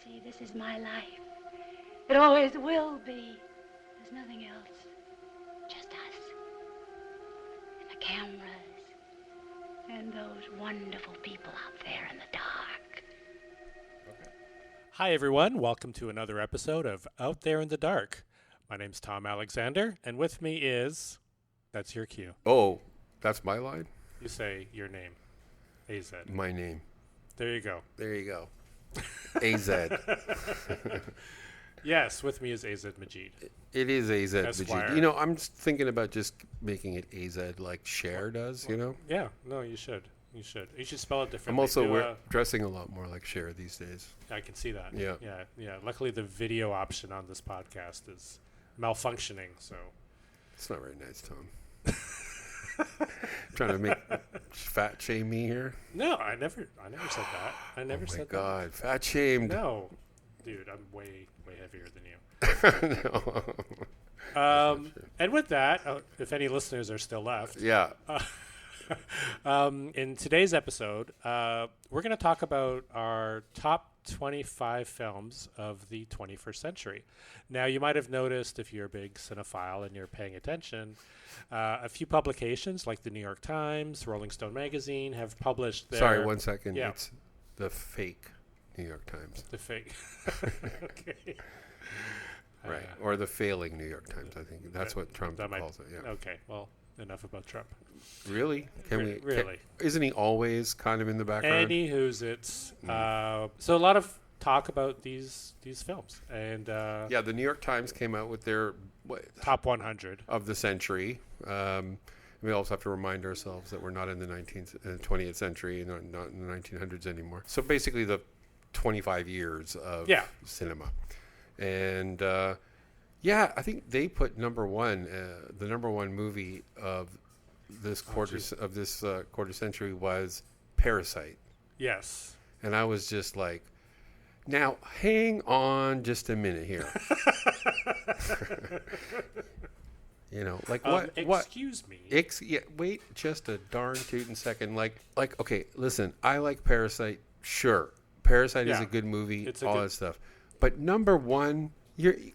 see, this is my life. It always will be. There's nothing else. Just us. And the cameras. And those wonderful people out there in the dark. Hi, everyone. Welcome to another episode of Out There in the Dark. My name's Tom Alexander, and with me is... That's your cue. Oh, that's my line? You say your name. AZ. My name. There you go. There you go. AZ. Yes, with me is AZ Majid. It is AZ Esquire. Majid. You know, I'm just thinking about just making it AZ like Cher does, you know? Yeah, no, you should. You should. You should spell it differently. I'm also dressing a lot more like Cher these days. I can see that. Yeah. Yeah. Luckily, the video option on this podcast is malfunctioning, so... It's not very nice, Tom. Trying to make fat shame me here? No, I never said that. I never said that. Oh, my God. Fat shamed. No. Dude, I'm way heavier than you. No. And with that, if any listeners are still left, Yeah. in today's episode, we're going to talk about our top 25 films of the 21st century. Now, you might have noticed, if you're a big cinephile and you're paying attention, a few publications like the New York Times, Rolling Stone magazine have published their... Sorry, 1 second. Yeah. It's the fake New York Times. The fake. Okay. Right. Or the failing New York Times, I think. That's what Trump calls it, yeah. Okay, well, enough about Trump. Really? Really? Isn't he always kind of in the background? Anywho's it's so a lot of talk about these films, and yeah, the New York Times came out with their top 100 of the century. We also have to remind ourselves that we're not in the 20th century and not in the 1900s anymore. So basically, the 25 years of cinema, and I think they put number one, the number one movie of this quarter century was Parasite. Yes. And I was just like, now hang on just a minute here. You know, like what? Excuse me. Wait just a darn tootin' second. Like, okay, listen, I like Parasite. Sure, Parasite is a good movie. All that stuff. But number one,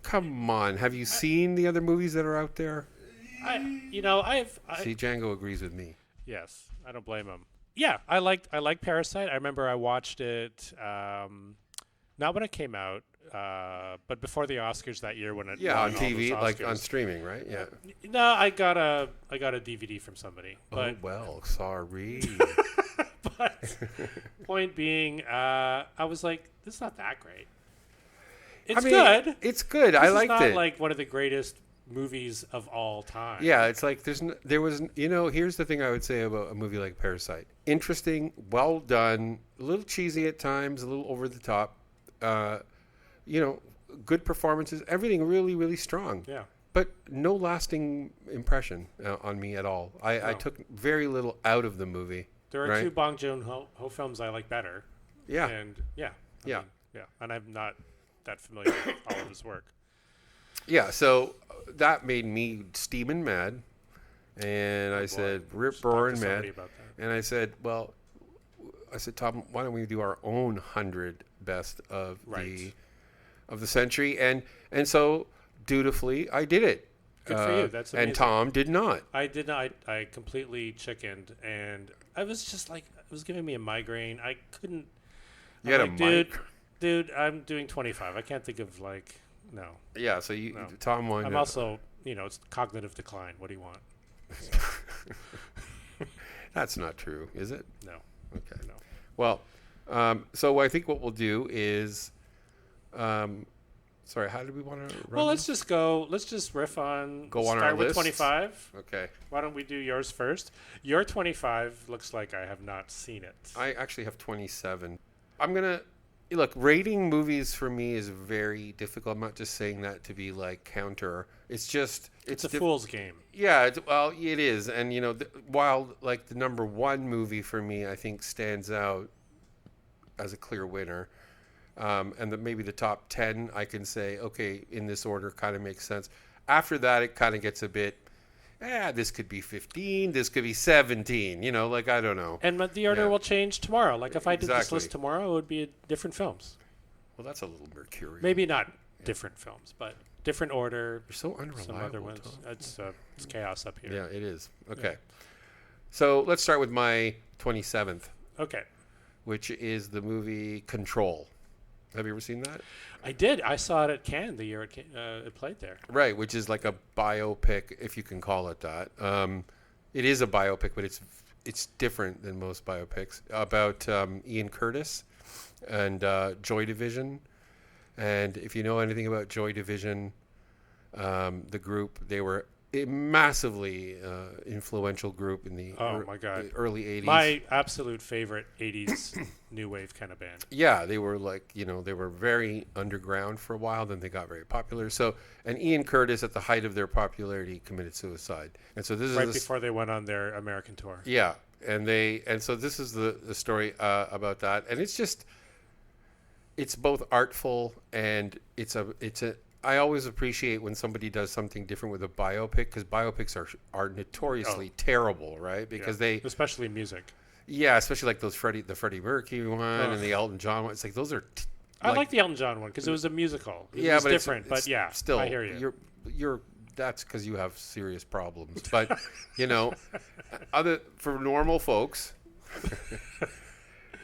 come on. Have you seen the other movies that are out there? See, Django agrees with me. Yes, I don't blame him. Yeah, I like Parasite. I remember I watched it not when it came out, but before the Oscars that year when it on TV, like on streaming, right? Yeah. No, I got a DVD from somebody. But, oh well, sorry. But point being, I was like, this is not that great. It's good. It's good. I liked it. It's not like one of the greatest movies of all time. Yeah, it's like here's the thing I would say about a movie like Parasite. Interesting, well done, a little cheesy at times, a little over the top. Good performances, everything really, really strong. Yeah. But no lasting impression on me at all. I took very little out of the movie. There are two Bong Joon-ho films I like better. Yeah. And and I'm not that familiar with all of his work. Yeah, so that made me steaming mad, and I said, rip roaring mad, and I said, Tom, why don't we do our own 100 best of the century, and so dutifully I did it. Good for you. That's amazing. And Tom did not. I did not. I completely chickened, and I was just like, it was giving me a migraine. I couldn't. You had a migraine? Dude, I'm doing 25. I can't think of no. Yeah, so Tom won. I'm also, it's cognitive decline. What do you want? That's not true, is it? No. Okay. No. Well, so I think what we'll do is, sorry, how do we want to run? Well, let's just riff on. Go on our list. Start with list? 25. Okay. Why don't we do yours first? Your 25 looks like I have not seen it. I actually have 27. I'm going to... Look, rating movies for me is very difficult. I'm not just saying that to be counter. It's just... It's a fool's game. Yeah, it is. And, while the number one movie for me, I think, stands out as a clear winner, and maybe the top 10, I can say, okay, in this order kind of makes sense. After that, it kind of gets a bit... this could be 15, this could be 17, I don't know. And the order will change tomorrow. If I did this list tomorrow, it would be different films. Well, that's a little mercurial. Maybe not different films, but different order. You're so unreliable. Some other ones. It's chaos up here. Yeah, it is. Okay. So let's start with my 27th. Okay. Which is the movie Control. Have you ever seen that? I did. I saw it at Cannes the year it played there. Right, which is like a biopic, if you can call it that. It is a biopic, but it's different than most biopics. About Ian Curtis and Joy Division. And if you know anything about Joy Division, the group, they were a massively influential group in the early 80s. My absolute favorite 80s new wave kind of band. Yeah, they were like, they were very underground for a while, then they got very popular. So, and Ian Curtis at the height of their popularity committed suicide. And so this is before they went on their American tour. Yeah, and so this is the story about that. And it's both artful and it's a I always appreciate when somebody does something different with a biopic, because biopics are notoriously terrible, right? Because they, especially music. Yeah, especially like the Freddie Mercury one and the Elton John one. It's like those are. I like the Elton John one because it was a musical. It was different, but still, I hear you. You're that's because you have serious problems, but for normal folks.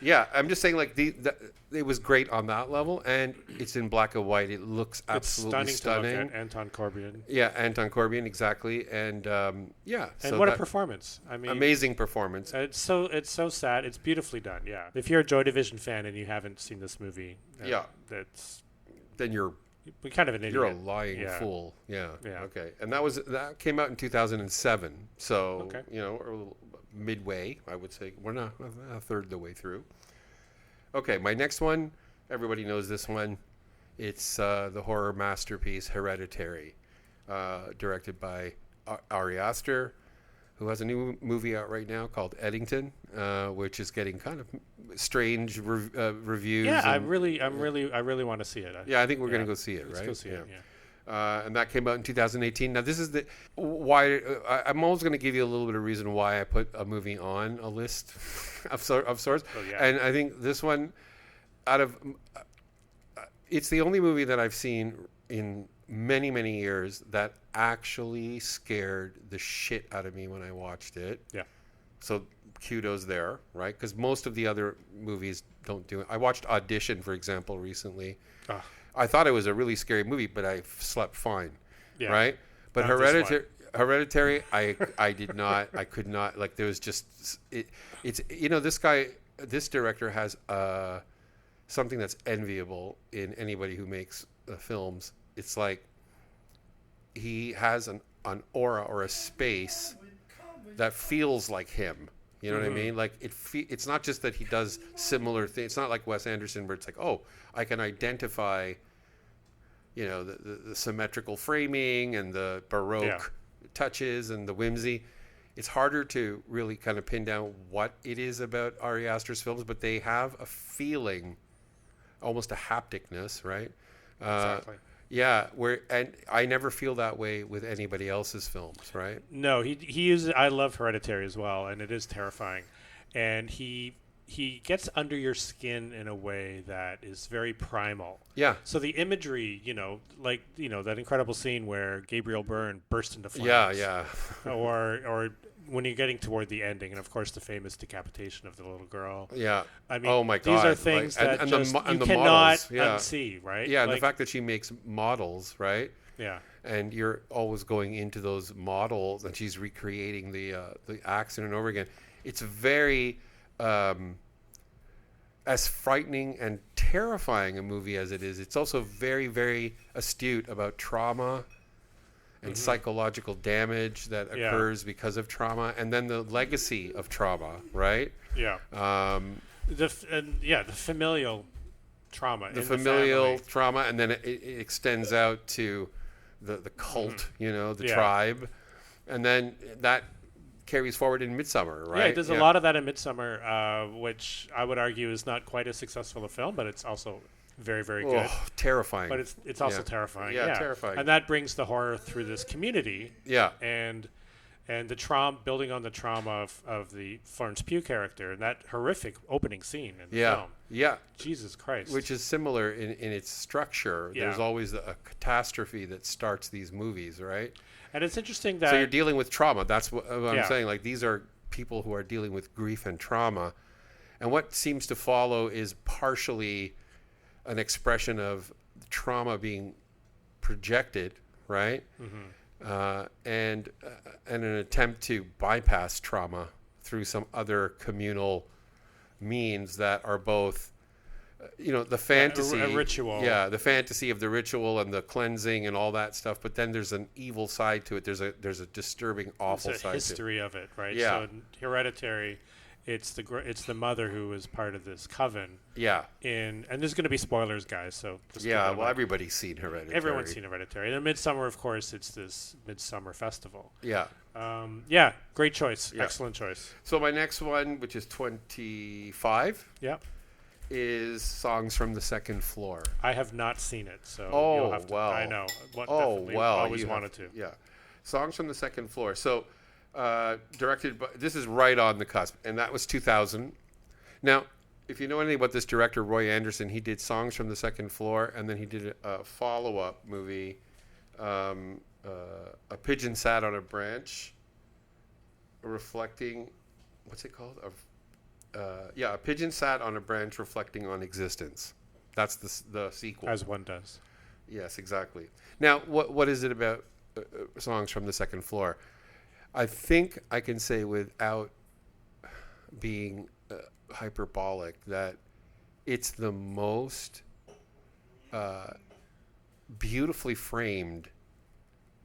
Yeah, I'm just saying, like it was great on that level, and it's in black and white. It looks absolutely stunning. To look at. Anton Corbijn. Yeah, Anton Corbijn, exactly, and And what a performance! I mean, amazing performance. It's so sad. It's beautifully done. Yeah, if you're a Joy Division fan and you haven't seen this movie, then you're kind of an idiot. You're a lying fool. Yeah. Okay, and that came out in 2007. So midway, I would say. We're not a third of the way through. Okay, my next one, everybody knows this one. It's the horror masterpiece Hereditary, directed by Ari Aster, who has a new movie out right now called Eddington, which is getting kind of strange reviews. Yeah, I really want to see it. I think we're going to go see it, right? Let's go see it, yeah. And that came out in 2018. Now, this is why I'm always going to give you a little bit of reason why I put a movie on a list of sorts. Oh, yeah. And I think this one, it's the only movie that I've seen in many, many years that actually scared the shit out of me when I watched it. Yeah. So kudos there, right? Because most of the other movies don't do it. I watched Audition, for example, recently. I thought it was a really scary movie, but I slept fine, right? But Hereditary, I did not, I could not, like there was just, this director has something that's enviable in anybody who makes films. It's like he has an aura or a space that feels like him. You know what I mean? Like it's not just that he does similar things. It's not like Wes Anderson where it's like, oh, I can identify, the symmetrical framing and the Baroque touches and the whimsy. It's harder to really kind of pin down what it is about Ari Aster's films, but they have a feeling, almost a hapticness, right? Exactly. Yeah, and I never feel that way with anybody else's films, right? No, he uses. I love Hereditary as well, and it is terrifying, and he gets under your skin in a way that is very primal. Yeah. So the imagery, that incredible scene where Gabriel Byrne bursts into flames. Yeah. or when you're getting toward the ending, and of course the famous decapitation of the little girl. Yeah. I mean, oh my God. These are things that you cannot models, unsee, right? Yeah, and the fact that she makes models, right? Yeah. And you're always going into those models, and she's recreating the accident over again. It's very, as frightening and terrifying a movie as it is, it's also very, very astute about trauma and psychological damage that occurs because of trauma, and then the legacy of trauma, right? Yeah. The familial trauma. The familial trauma, and then it extends out to the cult, the tribe, and then that carries forward in Midsommar, right? Yeah, there's a lot of that in Midsommar, which I would argue is not quite as successful a film, but it's also very, very good. Terrifying. But it's also terrifying. Yeah, terrifying. And that brings the horror through this community. Yeah. And And the trauma, building on the trauma of the Florence Pugh character and that horrific opening scene in the film. Yeah. Jesus Christ. Which is similar in its structure. Yeah. There's always a catastrophe that starts these movies, right? And it's interesting that... So you're dealing with trauma. That's what I'm saying. Like, these are people who are dealing with grief and trauma. And what seems to follow is partially an expression of trauma being projected, right? Mm-hmm. And an attempt to bypass trauma through some other communal means that are both, the fantasy, a ritual. Yeah, the fantasy of the ritual and the cleansing and all that stuff. But then there's an evil side to it. There's a disturbing, awful There's a side history of it, right? Yeah. So in Hereditary, it's the mother who is part of this coven. Yeah. And there's going to be spoilers, guys. So just everybody's seen Hereditary. Everyone's seen Hereditary. And in Midsummer, of course, it's this Midsummer Festival. Yeah. Great choice. Yeah. Excellent choice. So my next one, which is 25. Yeah. Is Songs from the Second Floor. I have not seen it, so you'll have to. Well. I know. Always wanted to. Yeah. Songs from the Second Floor. So directed by, this is right on the cusp, and that was 2000. Now, if you know anything about this director, Roy Anderson, he did Songs from the Second Floor, and then he did a follow-up movie, A Pigeon Sat on a Branch, reflecting, what's it called? A Pigeon Sat on a Branch Reflecting on Existence. That's the sequel. As one does. Yes, exactly. Now, what is it about Songs from the Second Floor? I think I can say without being hyperbolic that it's the most beautifully framed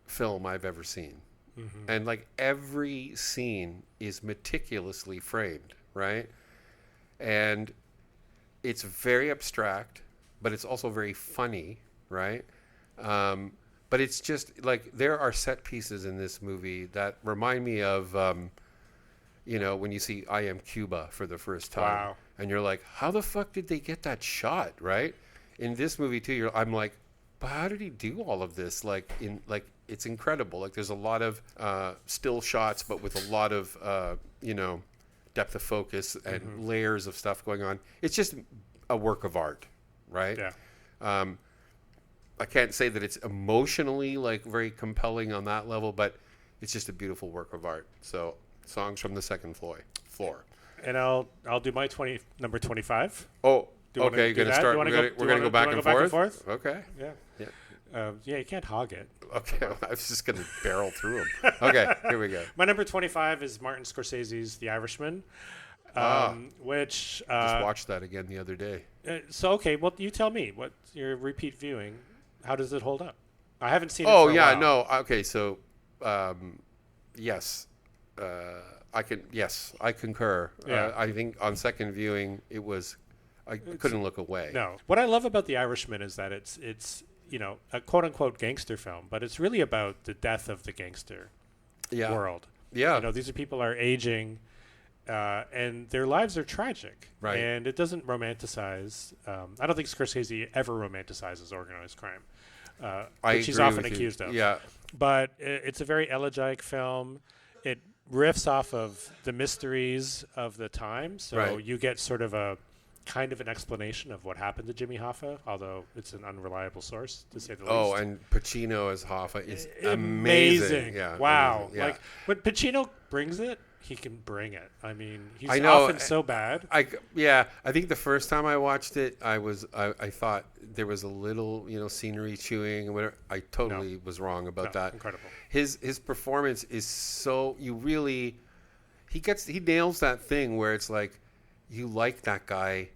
film I've ever seen. Mm-hmm. And like every scene is meticulously framed, right? And it's very abstract, but it's also very funny, right? But it's just like there are set pieces in this movie that remind me of, when you see I Am Cuba for the first time. Wow. And you're like, how the fuck did they get that shot, right? In this movie, too, I'm like, but how did he do all of this? It's incredible. Like, there's a lot of still shots, but with a lot of, depth of focus and layers of stuff going on. It's just a work of art, right? Yeah. I can't say that it's emotionally very compelling on that level, but it's just a beautiful work of art. So, Songs from the Second Floor. And I'll do my number 25. Oh, okay. You're gonna start. We're gonna go back and forth. Okay. Yeah. You can't hog it. Okay, I was just gonna barrel through them. Okay, here we go. My number 25 is Martin Scorsese's The Irishman, which just watched that again the other day. Well, you tell me. What's your repeat viewing? How does it hold up? I haven't seen it. Oh for a yeah, while. no. Okay, so yes, I can. Yes, I concur. Yeah. I think on second viewing, I couldn't look away. No. What I love about The Irishman is that it's a quote unquote gangster film, but it's really about the death of the gangster world. Yeah. These are people are aging. And their lives are tragic, right? And it doesn't romanticize. I don't think Scorsese ever romanticizes organized crime, which he's often accused of. Yeah, but it's a very elegiac film. It riffs off of the mysteries of the time, so you get sort of a kind of an explanation of what happened to Jimmy Hoffa, although it's an unreliable source to say the least. Oh, and Pacino as Hoffa is amazing. Yeah, wow. Amazing. Yeah. When Pacino brings it, he can bring it. I mean, he's often so bad. I think the first time I watched it, I thought there was a little, scenery chewing and whatever. I totally was wrong about that. Incredible. His performance is so he nails that thing where it's like you like that guy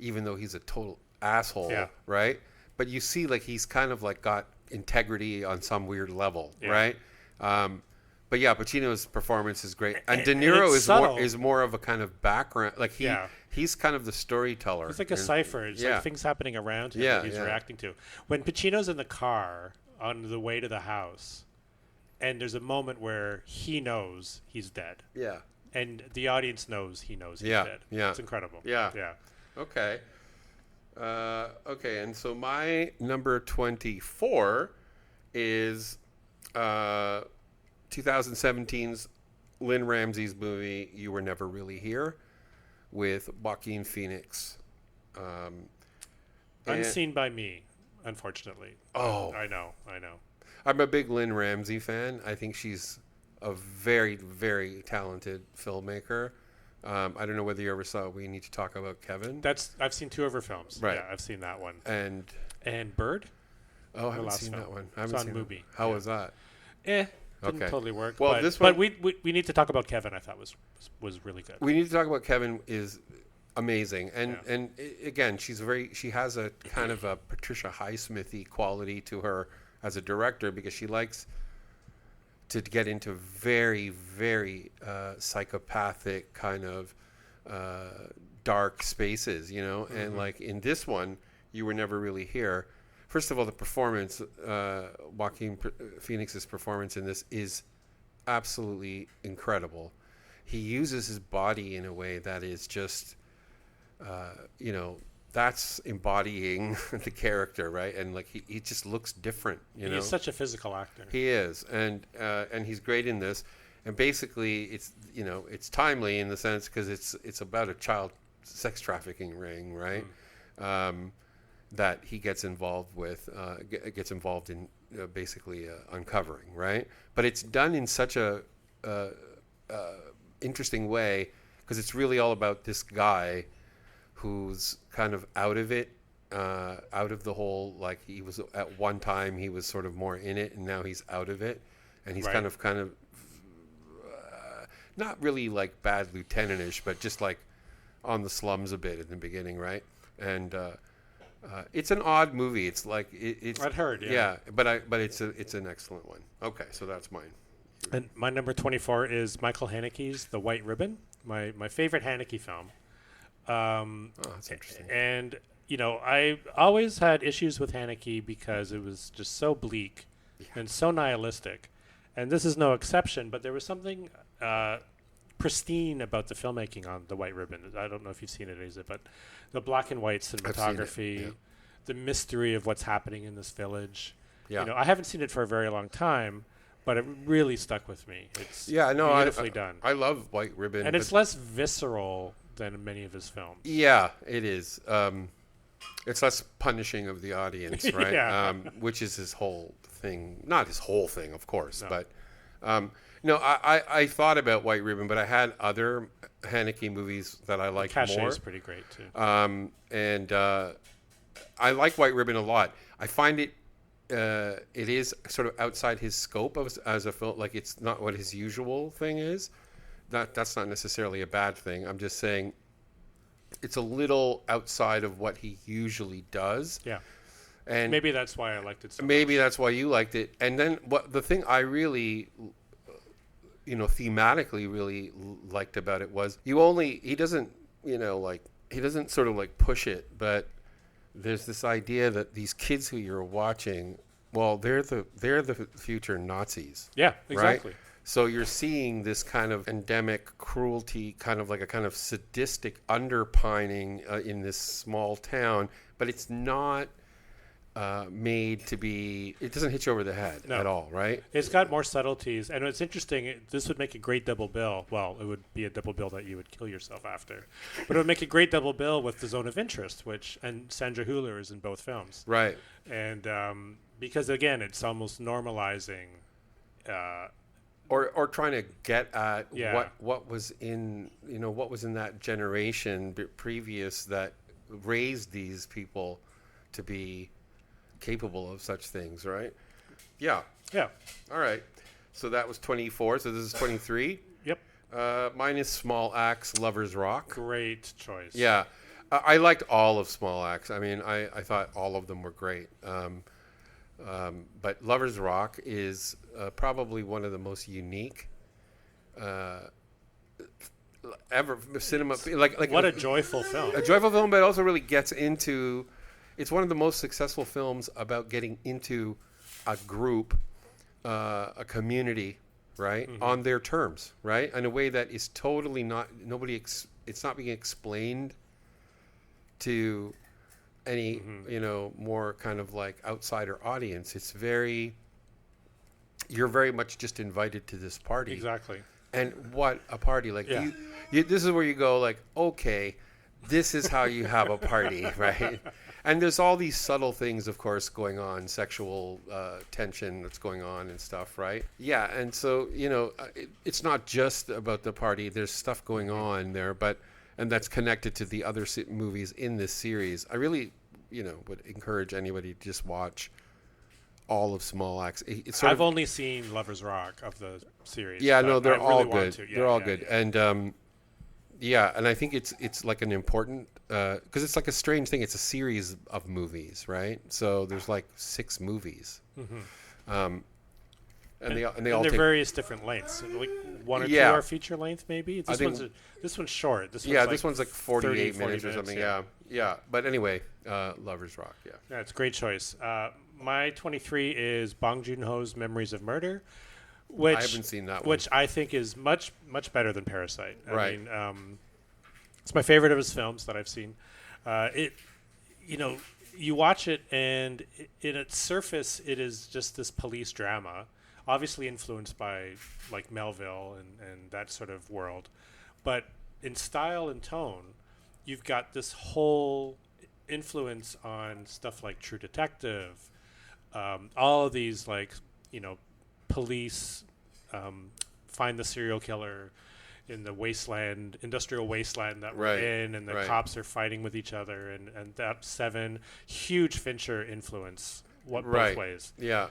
even though he's a total asshole, right? But you see he's kind of got integrity on some weird level, right? But yeah, Pacino's performance is great, and De Niro is more of a kind of background. He's kind of the storyteller. He's like a cipher. It's like things happening around him that he's reacting to. When Pacino's in the car on the way to the house, and there's a moment where he knows he's dead. Yeah. And the audience knows he's dead. Yeah. It's incredible. Yeah. Yeah. Okay. And so my number 24 is 2017's Lynn Ramsey's movie You Were Never Really Here with Joaquin Phoenix. Unseen by me, unfortunately. Oh. I know. I'm a big Lynn Ramsey fan. I think she's a very, very talented filmmaker. I don't know whether you ever saw We Need to Talk About Kevin. I've seen 2 of her films. Right. Yeah, I've seen that one. And Bird? I haven't seen that one. I haven't it's on seen Mubi. It. How was that? Didn't totally work. Well, but we Need to Talk About Kevin, I thought was really good. We Need to Talk About Kevin is amazing, and again, she has a kind of a Patricia Highsmithy quality to her as a director, because she likes to get into very, very psychopathic kind of dark spaces, and like in this one, You Were Never Really Here. First of all, the performance, Joaquin Phoenix's performance in this is absolutely incredible. He uses his body in a way that is just, that's embodying the character, right? And like he just looks different, He's such a physical actor. He is, and he's great in this. And basically, it's timely in the sense because it's about a child sex trafficking ring, right? That he gets involved in basically uncovering, right? But it's done in such a interesting way, because it's really all about this guy who's kind of out of it, out of the whole, like he was at one time he was sort of more in it, and now he's out of it, and he's kind of not really like bad lieutenant-ish, but just like on the slums a bit in the beginning, right? And it's an odd movie. It's like it's. I'd heard, but it's an excellent one. Okay, so that's mine. And my number 24 is Michael Haneke's The White Ribbon, my favorite Haneke film. That's interesting. And I always had issues with Haneke because it was just so bleak and so nihilistic, and this is no exception. But there was something pristine about the filmmaking on The White Ribbon. I don't know if you've seen it, is it? But the black and white cinematography, the mystery of what's happening in this village. Yeah. I haven't seen it for a very long time, but it really stuck with me. It's beautifully done. I love White Ribbon. And it's less visceral than many of his films. Yeah, it is. It's less punishing of the audience, right? Which is his whole thing. Not his whole thing, of course, but... I thought about White Ribbon, but I had other Haneke movies that I liked more. Cachet is pretty great, too. And I like White Ribbon a lot. I find it is sort of outside his scope as a film. Like, it's not what his usual thing is. That's not necessarily a bad thing. I'm just saying it's a little outside of what he usually does. Yeah. And maybe that's why I liked it so much. That's why you liked it. And then the thing I really... thematically really liked about it was he doesn't sort of like push it, but there's this idea that these kids who you're watching, well, they're the future Nazis. Yeah, exactly. Right? So you're seeing this kind of endemic cruelty, kind of like a kind of sadistic underpinning in this small town, but it's not made to be. It doesn't hit you over the head at all, right? It's got more subtleties, and it's interesting. This would make a great double bill. Well, it would be a double bill that you would kill yourself after, but it would make a great double bill with The Zone of Interest, and Sandra Hüller is in both films, right? And because again, it's almost normalizing, or trying to get at what was in that generation previous that raised these people to be capable of such things, right? Yeah. All right. So that was 24. So this is 23. Yep. Mine is Small Axe, Lover's Rock. Great choice. Yeah. I liked all of Small Axe. I mean, I thought all of them were great. But Lover's Rock is probably one of the most unique ever cinema. Like what a joyful film. A joyful film, but it also really gets into... It's one of the most successful films about getting into a group, a community, right, on their terms, right, in a way that is totally not it's not being explained to any more kind of like outsider audience. It's very you're very much just invited to this party. Exactly. And what a party. Like, this is where you go, like, okay, this is how you have a party, right? And there's all these subtle things, of course, going on, sexual tension that's going on and stuff, right? Yeah, and so, it's not just about the party. There's stuff going on there, and that's connected to the other movies in this series. I really, would encourage anybody to just watch all of Small Axe. I've only seen Lovers Rock of the series. Yeah, no, they're all really good. They're all good. And and I think it's like an important, because it's like a strange thing. It's a series of movies, right? So there's like 6 movies. Mm-hmm. And they all they're take various different lengths. Like 1 or 2 are feature length, maybe. This one's short. This one's like 48 minutes or something. Yeah. But anyway, Lovers Rock. Yeah, it's a great choice. My 23 is Bong Joon-ho's Memories of Murder, which I haven't seen that one. Which I think is much better than Parasite. I mean, it's my favorite of his films that I've seen. You watch it, and in its surface, it is just this police drama, obviously influenced by like Melville and that sort of world, but in style and tone, you've got this whole influence on stuff like True Detective. All of these, like, police find the serial killer in the industrial wasteland that we're in, and the cops are fighting with each other, and that Seven, huge Fincher influence, both ways. Yeah.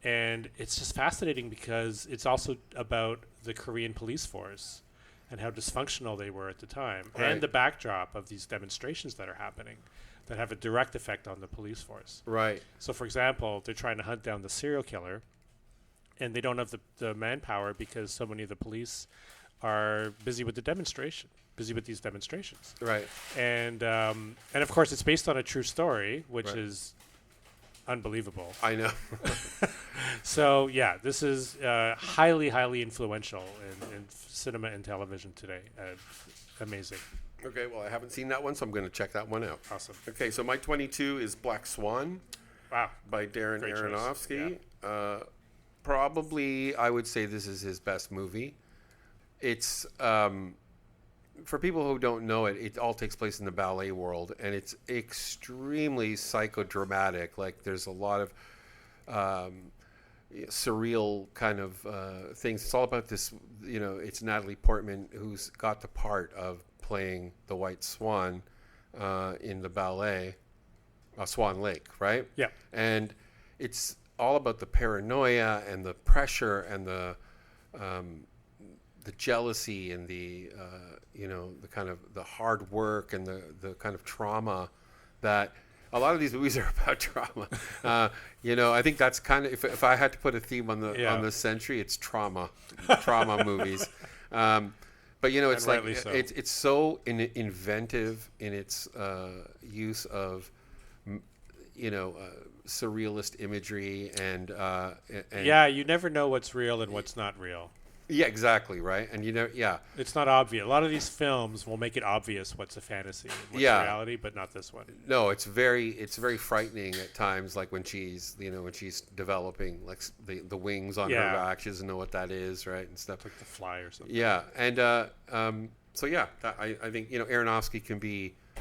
And it's just fascinating because it's also about the Korean police force and how dysfunctional they were at the time, and the backdrop of these demonstrations that are happening that have a direct effect on the police force. Right. So, for example, they're trying to hunt down the serial killer, and they don't have the manpower because so many of the police are busy with these demonstrations. Right. And of course, it's based on a true story, which is unbelievable. I know. So, yeah, this is highly, highly influential in cinema and television today. Amazing. Okay, well, I haven't seen that one, so I'm going to check that one out. Awesome. Okay, so my 22 is Black Swan. Wow. By Darren Great Aronofsky. Yeah. Probably, I would say this is his best movie. It's, for people who don't know it, it all takes place in the ballet world, and it's extremely psychodramatic. Like, there's a lot of surreal kind of things. It's all about this, it's Natalie Portman who's got the part of playing the White Swan in the ballet, Swan Lake, right? Yeah. And it's all about the paranoia and the pressure and the jealousy and the the kind of the hard work and the kind of trauma that a lot of these movies are about trauma. I think that's kind of, if I had to put a theme on the century, it's trauma movies. But it's like so. It's so inventive in its use of surrealist imagery and you never know what's real and what's not real. Yeah, exactly, right. And it's not obvious. A lot of these films will make it obvious what's a fantasy and what's reality, but not this one. No, it's very frightening at times, like when she's developing like the wings on her back. She doesn't know what that is, right, and stuff like the fly or something. Yeah, and I think Aronofsky can be a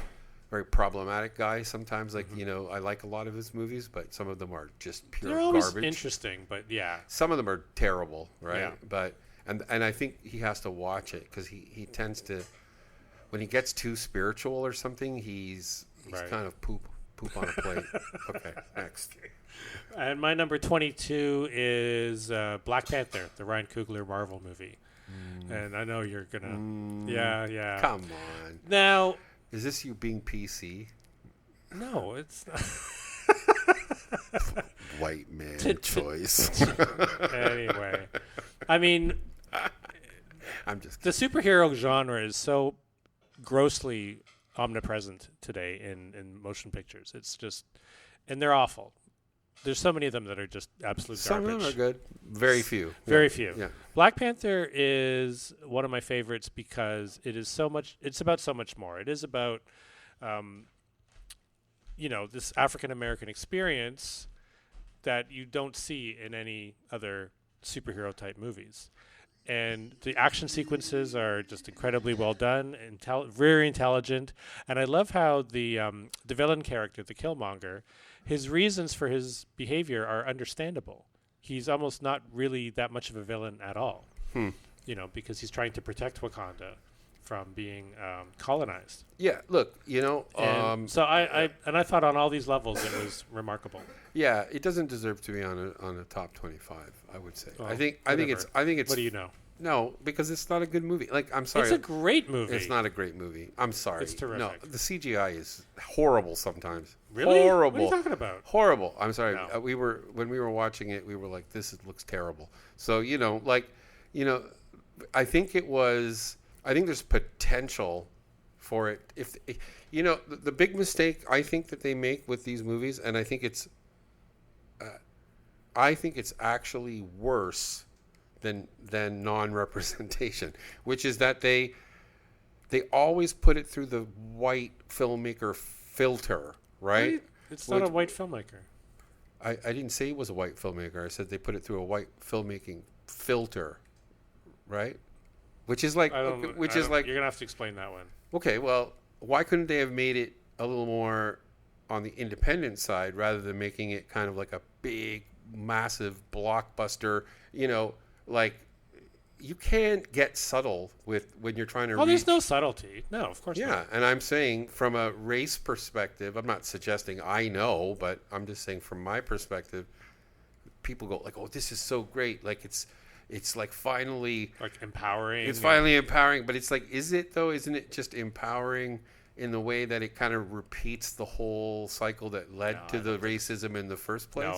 very problematic guy sometimes. Like I like a lot of his movies, but some of them are just pure They're always garbage. Interesting, but some of them are terrible, right? Yeah. But and I think he has to watch it because he tends to, when he gets too spiritual or something, he's kind of poop on a plate. Okay, next. And my number 22 is Black Panther, the Ryan Coogler Marvel movie. And I know you're gonna, yeah. Come on. Now, is this you being PC? No, it's not. White man choice. Anyway, I mean, I'm just kidding. The superhero genre is so grossly omnipresent today in motion pictures. It's just, and they're awful. There's so many of them that are just absolute garbage. Some of them are good. Very few. Very few. Yeah. Black Panther is one of my favorites because it is so much. It's about so much more. It is about, this African American experience that you don't see in any other superhero type movies. And the action sequences are just incredibly well done, very intelligent. And I love how the villain character, the Killmonger, his reasons for his behavior are understandable. He's almost not really that much of a villain at all, because he's trying to protect Wakanda from being colonized. Yeah, look, So I thought on all these levels it was remarkable. Yeah, it doesn't deserve to be on a top 25. I would say. Well, I think it's. What do you know? No, because it's not a good movie. Like, I'm sorry. It's a great movie. It's not a great movie. I'm sorry. It's terrific. No, the CGI is horrible sometimes. Really? Horrible. What are you talking about? Horrible. I'm sorry. No. When we were watching it, we were like, this looks terrible. So, I think there's potential for it. If the big mistake I think that they make with these movies, and I think it's actually worse than non-representation, which is that they always put it through the white filmmaker filter, right? It's not a white filmmaker. I didn't say it was a white filmmaker. I said they put it through a white filmmaking filter, right? Which is like you're gonna have to explain that one. Okay, well, why couldn't they have made it a little more on the independent side rather than making it kind of like a big, massive blockbuster? Like, you can't get subtle when you're trying to. Well, there's no subtlety. No, of course not. Yeah, and I'm saying from a race perspective, I'm not suggesting I know, but I'm just saying from my perspective, people go like, "Oh, this is so great!" Like it's like finally like empowering. It's finally empowering, but it's like, is it though? Isn't it just empowering in the way that it kind of repeats the whole cycle that led to the racism in the first place?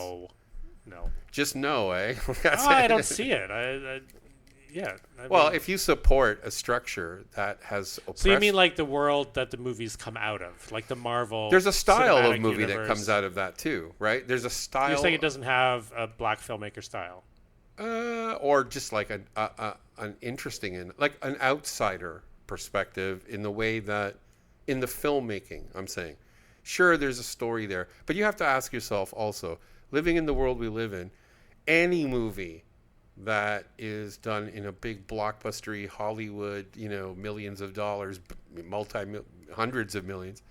No. Just no, eh? I don't see it. If you support a structure that has oppressed... So you mean like the world that the movies come out of, like the Marvel... There's a style of movie universe that comes out of that too, right? There's a style... You're saying it doesn't have a black filmmaker style? Or just like an interesting and like an outsider perspective in the way that in the filmmaking, I'm saying. Sure, there's a story there, but you have to ask yourself also, living in the world we live in, any movie that is done in a big blockbustery Hollywood, millions of dollars, hundreds of millions,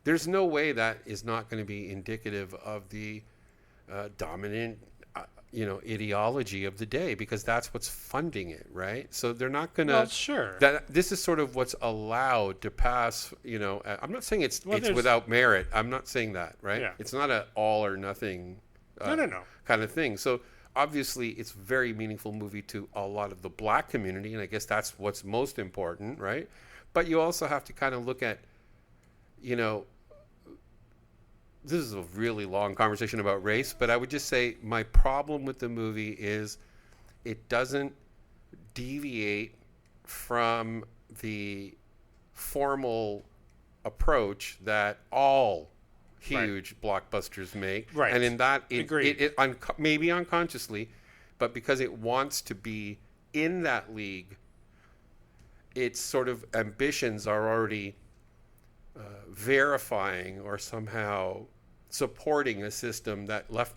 there's no way that is not going to be indicative of the dominant ideology of the day, because that's what's funding it, right? So they're not going to... Well, sure. This is sort of what's allowed to pass, I'm not saying it's without merit. I'm not saying that, right? Yeah. It's not an all or nothing kind of thing. So obviously it's a very meaningful movie to a lot of the black community, and I guess that's what's most important, right? But you also have to kind of look at, this is a really long conversation about race, but I would just say my problem with the movie is it doesn't deviate from the formal approach that all huge blockbusters make. Right. And in that, Agreed. maybe unconsciously, but because it wants to be in that league, its sort of ambitions are already verifying or somehow supporting a system that left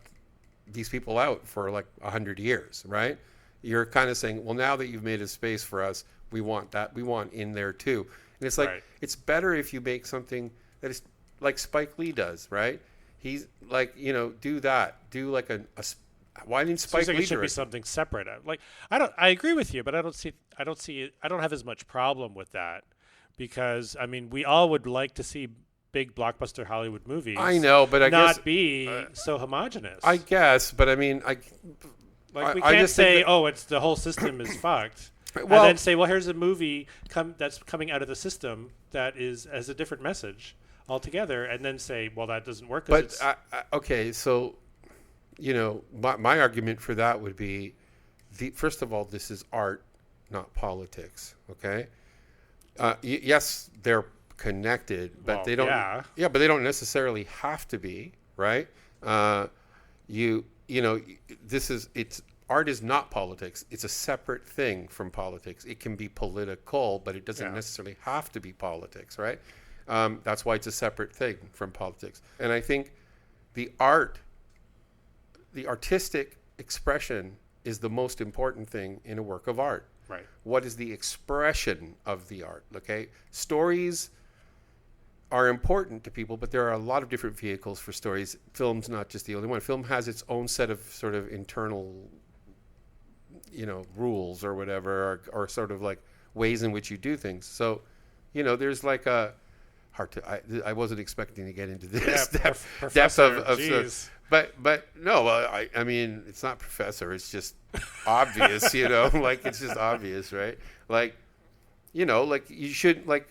these people out for like 100 years, right? You're kind of saying, well, now that you've made a space for us, we want that. We want in there too. And it's like, It's better if you make something that is like Spike Lee does, right? He's like, do that. Do like why didn't Spike Lee it should be something separate? I agree with you, but I don't have as much problem with that, because I mean, we all would like to see big blockbuster Hollywood movies. I know, but I not guess be so homogenous. I guess, but I mean, we can't say, it's the whole system is fucked, and then say, well, here's a movie that's coming out of the system that has a different message altogether, and then say, well, that doesn't work. But okay, so my argument for that would be, first of all, this is art, not politics. Okay, yes, they're connected, but they don't. Yeah, but they don't necessarily have to be, right? Art is not politics. It's a separate thing from politics. It can be political, but it doesn't necessarily have to be politics, right? That's why it's a separate thing from politics. And I think the art the artistic expression is the most important thing in a work of art. Right. What is the expression of the art? Okay. Stories are important to people, but there are a lot of different vehicles for stories. Film's not just the only one. Film has its own set of sort of internal, rules or whatever, or sort of like ways in which you do things. So, there's like a hard to. I wasn't expecting to get into this depth of but no. I mean, it's not professor. It's just obvious. Like it's just obvious, right? Like, like you should like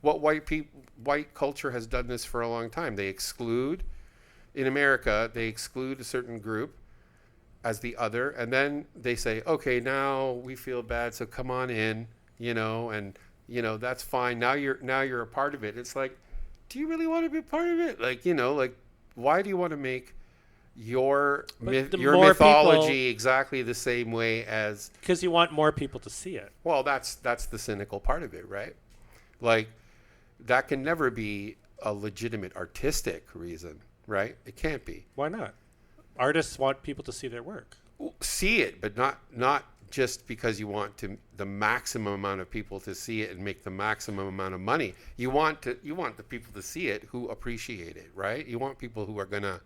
what white culture has done this for a long time. They exclude in America. They exclude a certain group as the other, and then they say, okay, now we feel bad, so come on in, and that's fine. Now you're a part of it. It's like, do you really want to be a part of it? Like, like, why do you want to make your mythology exactly the same way as? Because you want more people to see it. Well, that's the cynical part of it, right? Like, that can never be a legitimate artistic reason, right? It can't be. Why not? Artists want people to see their work. See it, but not just because you want the maximum amount of people to see it and make the maximum amount of money. You want the people to see it who appreciate it, right? You want people who are gonna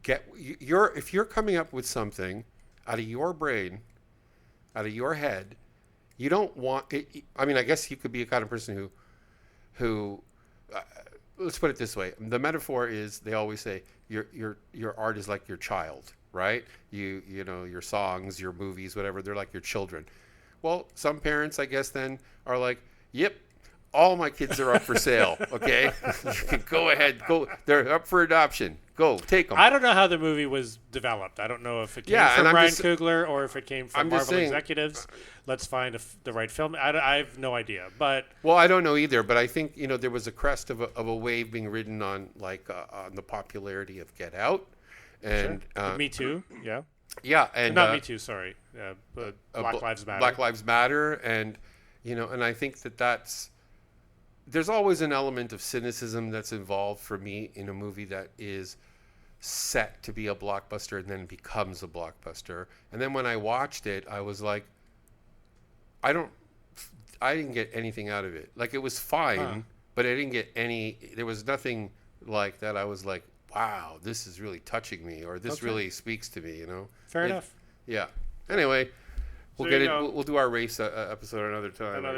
if you're coming up with something out of your brain, out of your head, you don't want it. I mean, I guess you could be a kind of person who let's put it this way. The metaphor is, they always say your art is like your child, right? Your songs, your movies, whatever, they're like your children. Well, some parents, I guess, then are like, yep, all my kids are up for sale. Okay, go ahead, go. They're up for adoption. Go take them. I don't know how the movie was developed. I don't know if it came from Ryan Coogler or if it came from Marvel executives. Let's find the right film. I have no idea. But I don't know either. But I think there was a crest of a wave being ridden on on the popularity of Get Out, and sure. Me Too. Yeah. Yeah, and not Me Too. Sorry, but Black Lives Matter. Black Lives Matter, and and I think there's always an element of cynicism that's involved for me in a movie that is set to be a blockbuster and then becomes a blockbuster. And then when I watched it, I was like, I didn't get anything out of it. Like, it was fine, but I didn't get there was nothing like that. I was like, wow, this is really touching me, or this really speaks to me, Fair enough. Yeah. Anyway, we'll do our race episode another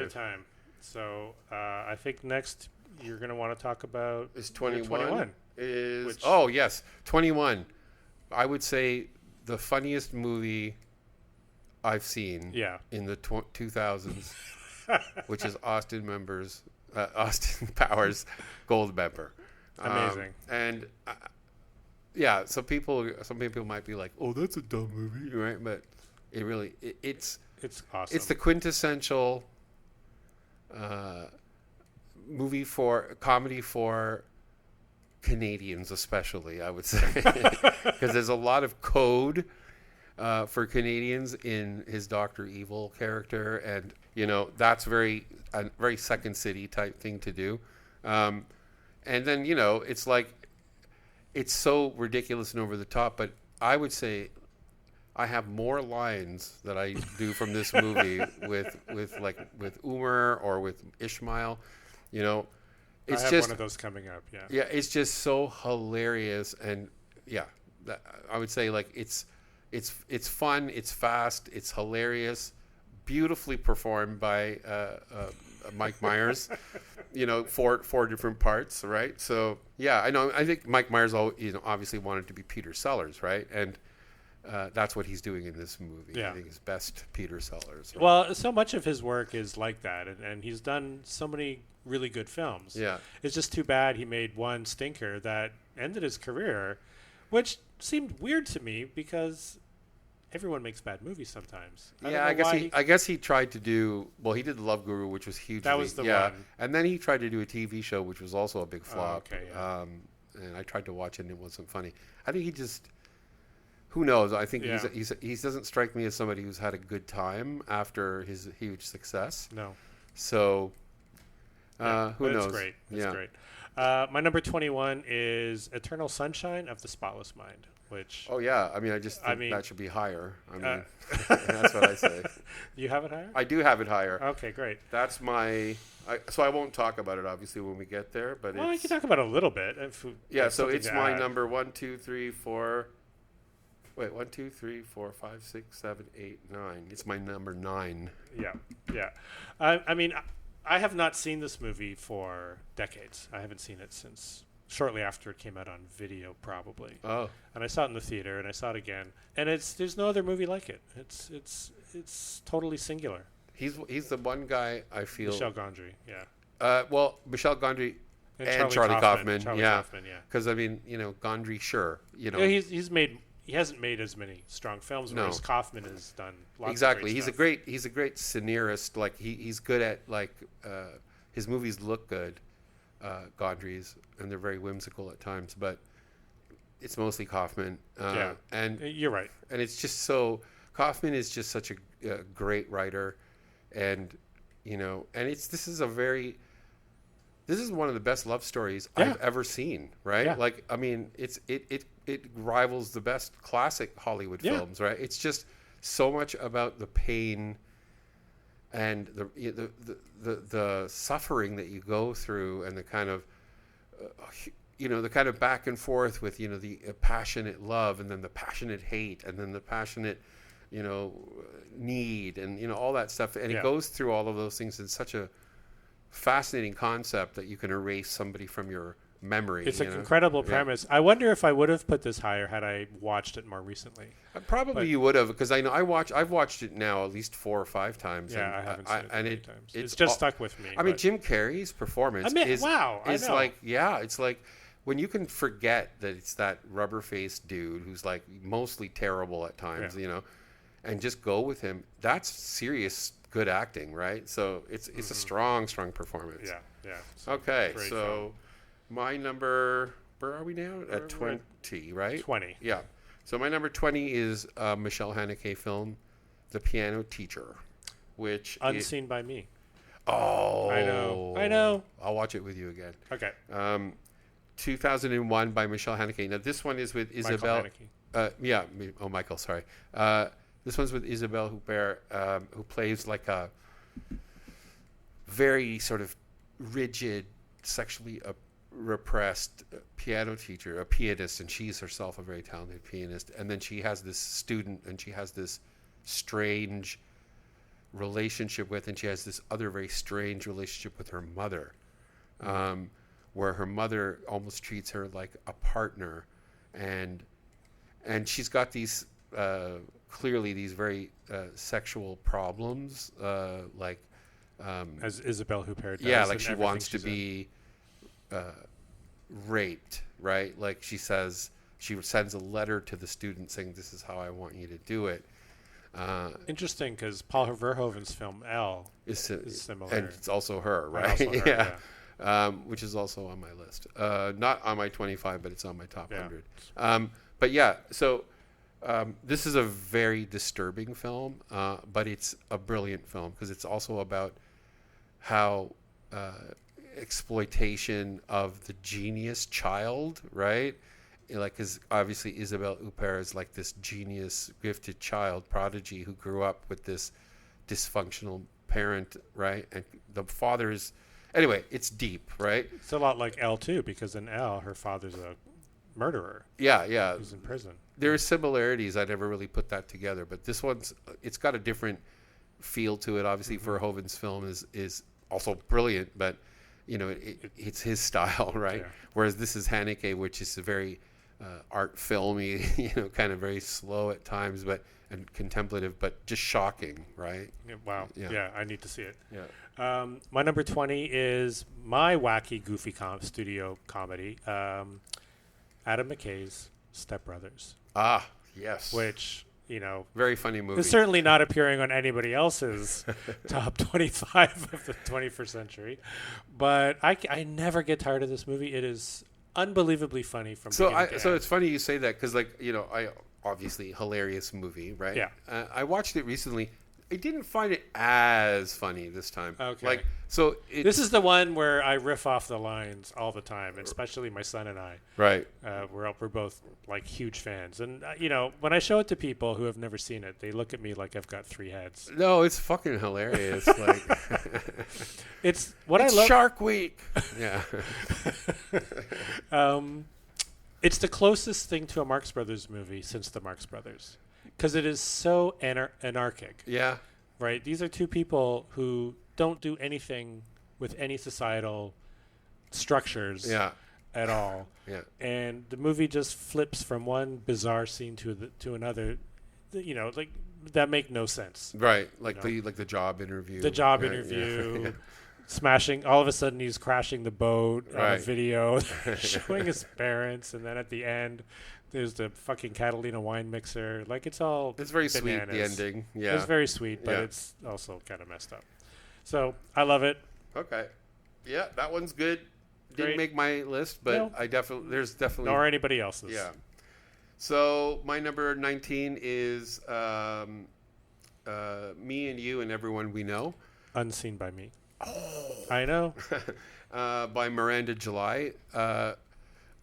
time. So I think next you're going to want to talk about is 21. Oh yes, 21. I would say the funniest movie I've seen. Yeah. In the 2000s, which is Austin Powers Goldmember. Amazing. And some people might be like, "Oh, that's a dumb movie," right? But it's awesome. It's the quintessential comedy for Canadians, especially, I would say, because there's a lot of code for Canadians in his Dr. Evil character, and that's a very Second City type thing to do. And then it's like, it's so ridiculous and over the top, but I would say I have more lines that I do from this movie with Umar or with Ishmael. It's I have just one of those coming up. Yeah. Yeah, it's just so hilarious, and I would say it's fun, it's fast, it's hilarious, beautifully performed by Mike Myers. Four different parts, right? So I know. I think Mike Myers obviously wanted to be Peter Sellers, right? And that's what he's doing in this movie. Yeah. I think he's best Peter Sellers. Right? Well, so much of his work is like that, and he's done so many really good films. Yeah. It's just too bad he made one stinker that ended his career, which seemed weird to me because everyone makes bad movies sometimes. I guess he tried to do, he did The Love Guru, which was huge. That was the one. And then he tried to do a TV show, which was also a big flop. Oh, okay, yeah. And I tried to watch it and it wasn't funny. I think he just, who knows? I think he doesn't strike me as somebody who's had a good time after his huge success. No. So, who knows? It's great. It's great. My number 21 is Eternal Sunshine of the Spotless Mind. which... Oh, yeah. I mean, I just think that should be higher. I mean, that's what I say. You have it higher? I do have it higher. Okay, great. That's my... so I won't talk about it, obviously, when we get there. But I can talk about it a little bit. So it's my number 1, 2, 3, 4... Wait, 1, 2, 3, 4, 5, 6, 7, 8, 9. It's my number 9. Yeah. I mean, I have not seen this movie for decades. I haven't seen it since shortly after it came out on video, probably. Oh. And I saw it in the theater, and I saw it again. And there's no other movie like it. It's totally singular. He's the one guy I feel... Michel Gondry, yeah. Michel Gondry and Charlie Kaufman. Because, I mean, Gondry, sure. Yeah, he hasn't made as many strong films, whereas Kaufman has done lots exactly. of He's stuff. He's a great scenarist. Like he's good at his movies look good, Gondry's, and they're very whimsical at times. But it's mostly Kaufman. And you're right. And it's just Kaufman is just such a great writer, and this is one of the best love stories I've ever seen. Right? Yeah. Like, I mean, it rivals the best classic Hollywood films, right? It's just so much about the pain and the suffering that you go through, and the kind of the kind of back and forth with the passionate love, and then the passionate hate, and then the passionate need, and all that stuff, and it goes through all of those things in such a fascinating concept that you can erase somebody from your memory. It's an incredible premise. I wonder if I would have put this higher had I watched it more recently. Probably you would have, because I know I've watched it now at least 4 or 5 times. Yeah, I haven't seen it many times. It's just stuck with me. I mean, Jim Carrey's performance is like, it's like when you can forget that it's that rubber-faced dude who's like mostly terrible at times, and just go with him. That's serious good acting, right? So it's a strong performance. Yeah. Okay, so my number, where are we now? At 20, right? 20. Yeah. So my number 20 is a Michel Haneke film, The Piano Teacher, which unseen by me. Oh, I know. I'll watch it with you again. Okay. 2001 by Michel Haneke. Now this one is with Isabelle. Michael. Sorry. This one's with Isabelle Huppert, who plays like a very sort of rigid, sexually repressed piano teacher, a pianist, and she's herself a very talented pianist. And then she has this student, and she has this strange relationship with, and she has this other very strange relationship with her mother, where her mother almost treats her like a partner, and she's got these clearly these very sexual problems, as Isabelle Huppert does. Yeah, like she wants to be raped, right? Like she sends a letter to the student saying, "This is how I want you to do it." Interesting, because Paul Verhoeven's film Elle is similar, and it's also her, right? Also her, yeah. Which is also on my list. Not on my 25, but it's on my top 100. But yeah, so this is a very disturbing film, but it's a brilliant film because it's also about how exploitation of the genius child, right? Like, because obviously Isabelle Huppert is like this genius, gifted child prodigy who grew up with this dysfunctional parent, right? And the father's... Anyway, it's deep, right? It's a lot like Elle, too, because in Elle, her father's a murderer. Yeah. Who's in prison. There are similarities. I never really put that together. But this one's... It's got a different feel to it. Obviously, Verhoeven's film is also brilliant, but, you know, it's his style, right? Yeah. Whereas this is Haneke, which is a very... art filmy, you know, kind of very slow at times, and contemplative, but just shocking, right? Yeah, wow. Yeah, I need to see it. Yeah. My number 20 is my wacky, goofy studio comedy, Adam McKay's Step Brothers. Ah, yes. Which, you know, very funny movie. Is certainly not appearing on anybody else's top 25 of the 21st century, but I never get tired of this movie. It is unbelievably funny from beginning to end. So it's funny you say that because, like, you know, obviously hilarious movie, right? Yeah. I watched it recently. I didn't find it as funny this time. Okay. Like, so this is the one where I riff off the lines all the time, especially my son and I. Right. We're both like huge fans, and when I show it to people who have never seen it, they look at me like I've got 3 heads. No, it's fucking hilarious. Like, it's what it's I love. Shark Week. Yeah. It's the closest thing to a Marx Brothers movie since the Marx Brothers, because it is so anarchic. Yeah. Right. These are 2 people who don't do anything with any societal structures. Yeah. At all. Yeah. And the movie just flips from one bizarre scene to another, like that make no sense. Right. Like the job interview. The job interview. Yeah. Smashing. All of a sudden, he's crashing the boat on a video, showing his parents, and then at the end, there's the fucking Catalina wine mixer. Like it's very bananas. Sweet. The ending. Yeah. It's very sweet, but it's also kind of messed up. So I love it. Okay. Yeah, that one's good. Didn't Great. make my list, but there's definitely nor anybody else's. Yeah. So my number 19 is Me and You and Everyone We Know. Unseen by Me. Oh. I know. By Miranda July.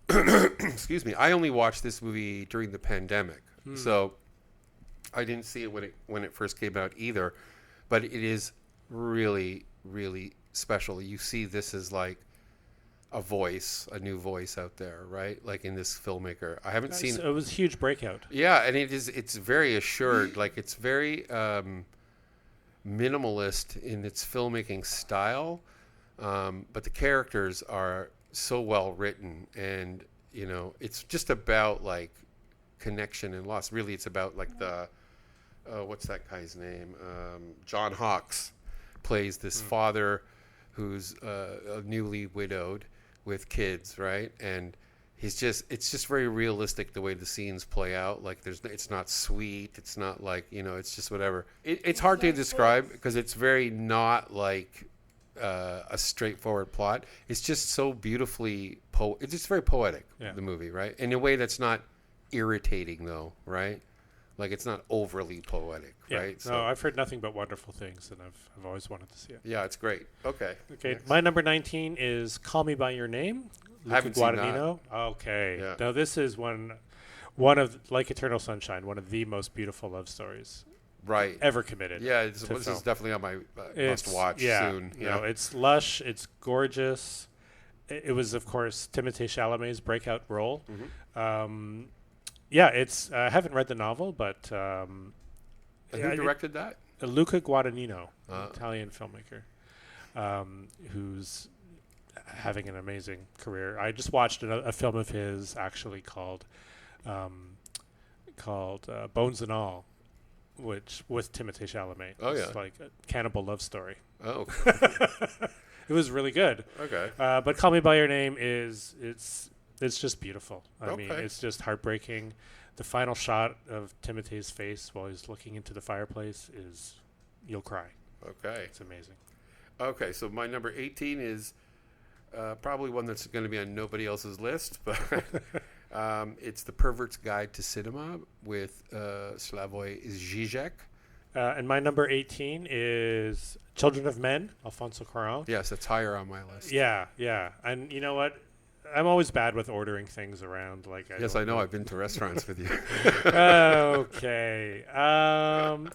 Excuse me. I only watched this movie during the pandemic, so I didn't see it when it first came out either. But it is really, really special. You see this as like a new voice out there, right? Like in this filmmaker. I haven't seen. It was a huge breakout. Yeah, and it's very assured. Like it's very minimalist in its filmmaking style, but the characters are so well written, and it's just about like connection and loss. Really, it's about like the what's that guy's name? John Hawkes plays this father who's newly widowed with kids, right? And it's just very realistic the way the scenes play out. Like it's not sweet. It's not like, it's just whatever. It's hard to describe because it's very not like a straightforward plot. It's just so beautifully it's just very poetic, the movie, right? In a way that's not irritating though, right? Like it's not overly poetic, right? No, I've heard nothing but wonderful things, and I've always wanted to see it. Yeah, it's great. Okay. Next. My number 19 is Call Me by Your Name. I haven't seen that. Okay. Yeah. Now this is one of Like Eternal Sunshine, one of the most beautiful love stories, ever committed. Yeah, this is definitely on my must watch soon. Yeah, it's lush, it's gorgeous. It was, of course, Timothée Chalamet's breakout role. Mm-hmm. It's I haven't read the novel, but who directed that? Luca Guadagnino, Italian filmmaker, who's having an amazing career. I just watched a film of his actually called Bones and All, which with Timothée Chalamet. Oh yeah, it's like a cannibal love story. Oh, it was really good. Okay, but Call Me by Your Name it's just beautiful. I mean, it's just heartbreaking. The final shot of Timothée's face while he's looking into the fireplace you'll cry. Okay, it's amazing. Okay, so my number 18 is probably one that's going to be on nobody else's list, but it's The Pervert's Guide to Cinema with Slavoj Žižek. And my number 18 is Children of Men, Alfonso Cuarón. Yes, it's higher on my list. Yeah. And you know what? I'm always bad with ordering things around. Yes, I know. I've been to restaurants with you. Okay.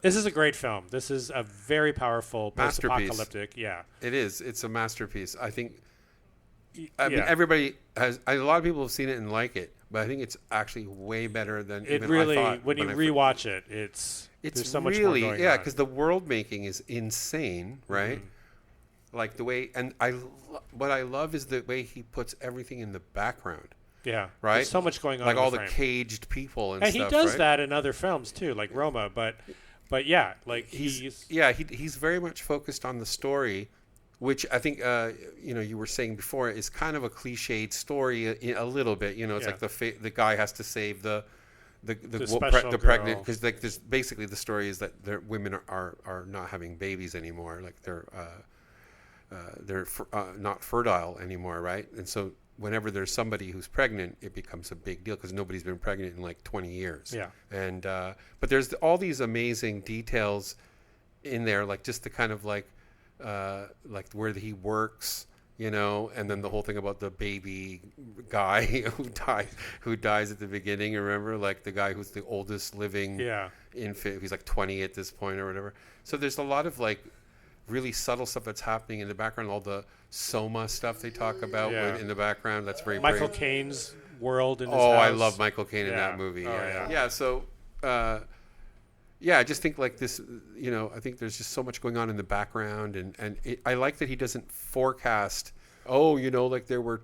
This is a great film. This is a very powerful post-apocalyptic. Yeah. It is. It's a masterpiece. I think. I mean, everybody has. A lot of people have seen it and like it, but I think it's actually way better than it even really. I thought when you rewatch it, there's so much more going on. Because the world making is insane, right? Mm-hmm. Like the way, and what I love is the way he puts everything in the background. Yeah, right. There's so much going on, like all the caged people and stuff. And he does that in other films too, like Roma. But yeah, like he's very much focused on the story, which I think you were saying before is kind of a cliched story a little bit. It's like the guy has to save the pregnant, because like there's basically the story is that women are not having babies anymore, like they're not fertile anymore, right? And so whenever there's somebody who's pregnant, it becomes a big deal because nobody's been pregnant in like 20 years. Yeah. And but there's all these amazing details in there, like just the kind of like where he works, you know, and then the whole thing about the baby guy who dies at the beginning. Remember, like the guy who's the oldest living infant. He's like 20 at this point or whatever. So there's a lot of like really subtle stuff that's happening in the background. All the Soma stuff they talk about in the background. That's very Michael Caine's world in his house. I love Michael Caine in that movie. So I just think like this, you know, I think there's just so much going on in the background, and I like that he doesn't forecast, you know, like there were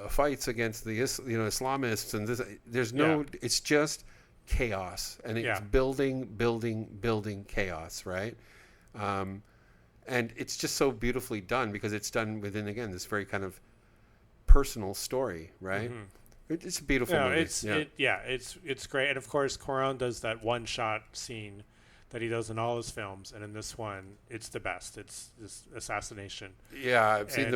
fights against the Islamists, and there's no, it's just chaos, and it's building chaos, right? And it's just so beautifully done because it's done within, again, this very kind of personal story, right? Mm-hmm. It's a beautiful movie. It's great. And of course, Cuarón does that one-shot scene that he does in all his films, and in this one, it's the best. It's this assassination. Yeah, I've seen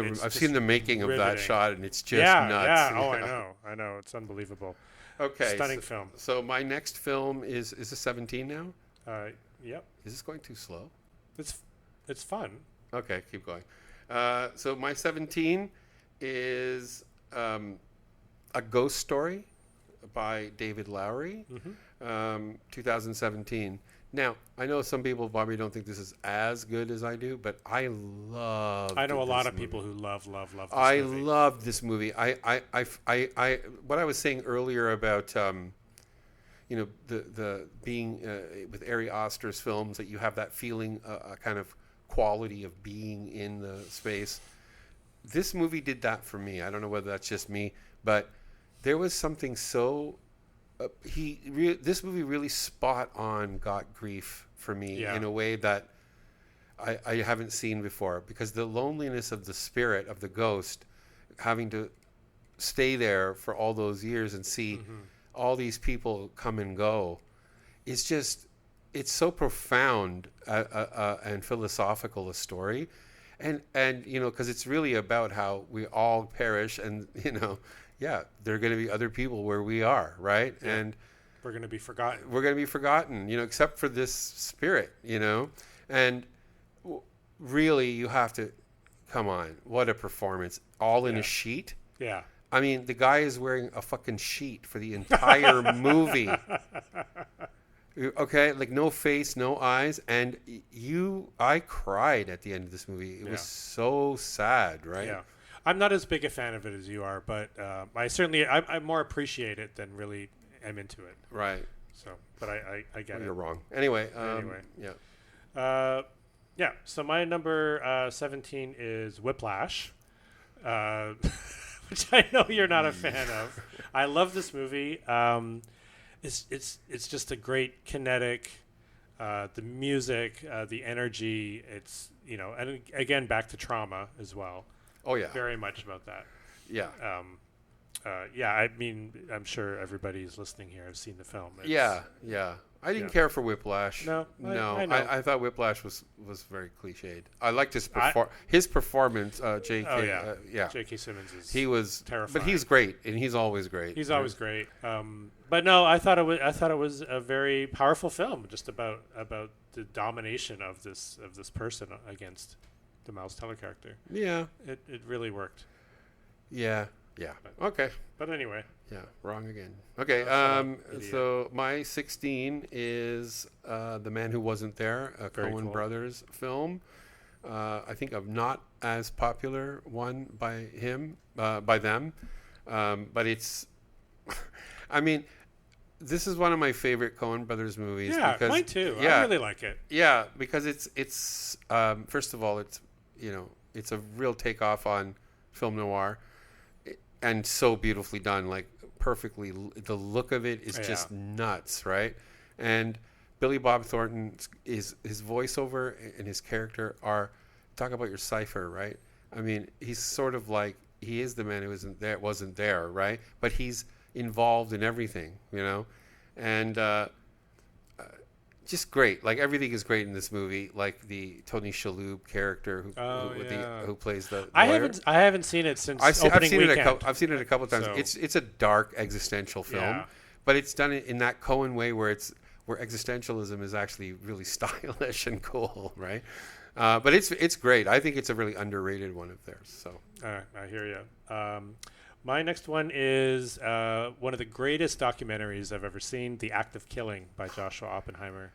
the making of that shot, and it's just nuts. Yeah. Oh, I know. It's unbelievable. Okay, stunning film. So my next film is this 17 now? Yep. Is this going too slow? It's fun. Okay, keep going. So my 17 is A Ghost Story by David Lowery, 2017. Now, I know some people probably don't think this is as good as I do, but I love. I know a lot of people who love this movie. I love this movie. I what I was saying earlier about you know, the being with Ari Aster's films, that you have that feeling, a kind of quality of being in the space. This movie did that for me. I don't know whether that's just me, but there was something so this movie really spot on got grief for me in a way that I haven't seen before, because the loneliness of the spirit of the ghost having to stay there for all those years and see all these people come and go is just, it's so profound and philosophical a story. And you know, because it's really about how we all perish, and you know, there are going to be other people where we are, right? Yeah. And we're going to be forgotten. We're going to be forgotten, you know, except for this spirit, you know. And really, you have to, come on, what a performance! All in a sheet. Yeah. I mean, the guy is wearing a fucking sheet for the entire movie. Okay, like no face, no eyes, and I cried at the end of this movie. It was so sad, right? Yeah. I'm not as big a fan of it as you are, but I more appreciate it than really am into it. Right. So, but I get it. You're wrong. Anyway. Yeah. So my number 17 is Whiplash, which I know you're not a fan of. I love this movie. It's just a great kinetic, the music, the energy. It's, you know, and again, back to trauma as well. Oh yeah, very much about that. Yeah. I mean, I'm sure everybody's listening here has seen the film. Yeah. I didn't care for Whiplash. No. I thought Whiplash was very cliched. I liked his performance. J.K. Simmons is terrifying. But he's great, and he's always great. He's always great. But no, I thought it was a very powerful film, just about the domination of this person against the Miles Teller character. Yeah, it really worked. Yeah. Okay. But anyway. Yeah, wrong again. Okay, so my 16 is The Man Who Wasn't There, a Coen Brothers film. I think a not as popular one by them. But it's, I mean, this is one of my favorite Coen Brothers movies. Yeah, because, mine too. I really like it. Yeah, because it's first of all, it's, you know, it's a real takeoff on film noir, and so beautifully done, like perfectly. The look of it is just nuts, right? And Billy Bob Thornton, his voiceover and his character are, talk about your cipher, right? I mean, he's sort of like, he is the man who wasn't there, right? But he's involved in everything, you know? And just great. Like, everything is great in this movie. Like the Tony Shalhoub character who plays the lawyer. I haven't seen it since opening weekend. I've seen it a couple of times. So. It's a dark existential film, but it's done in that Coen way where where existentialism is actually really stylish and cool, right? But it's great. I think it's a really underrated one of theirs. So I hear you. My next one is one of the greatest documentaries I've ever seen, The Act of Killing by Joshua Oppenheimer.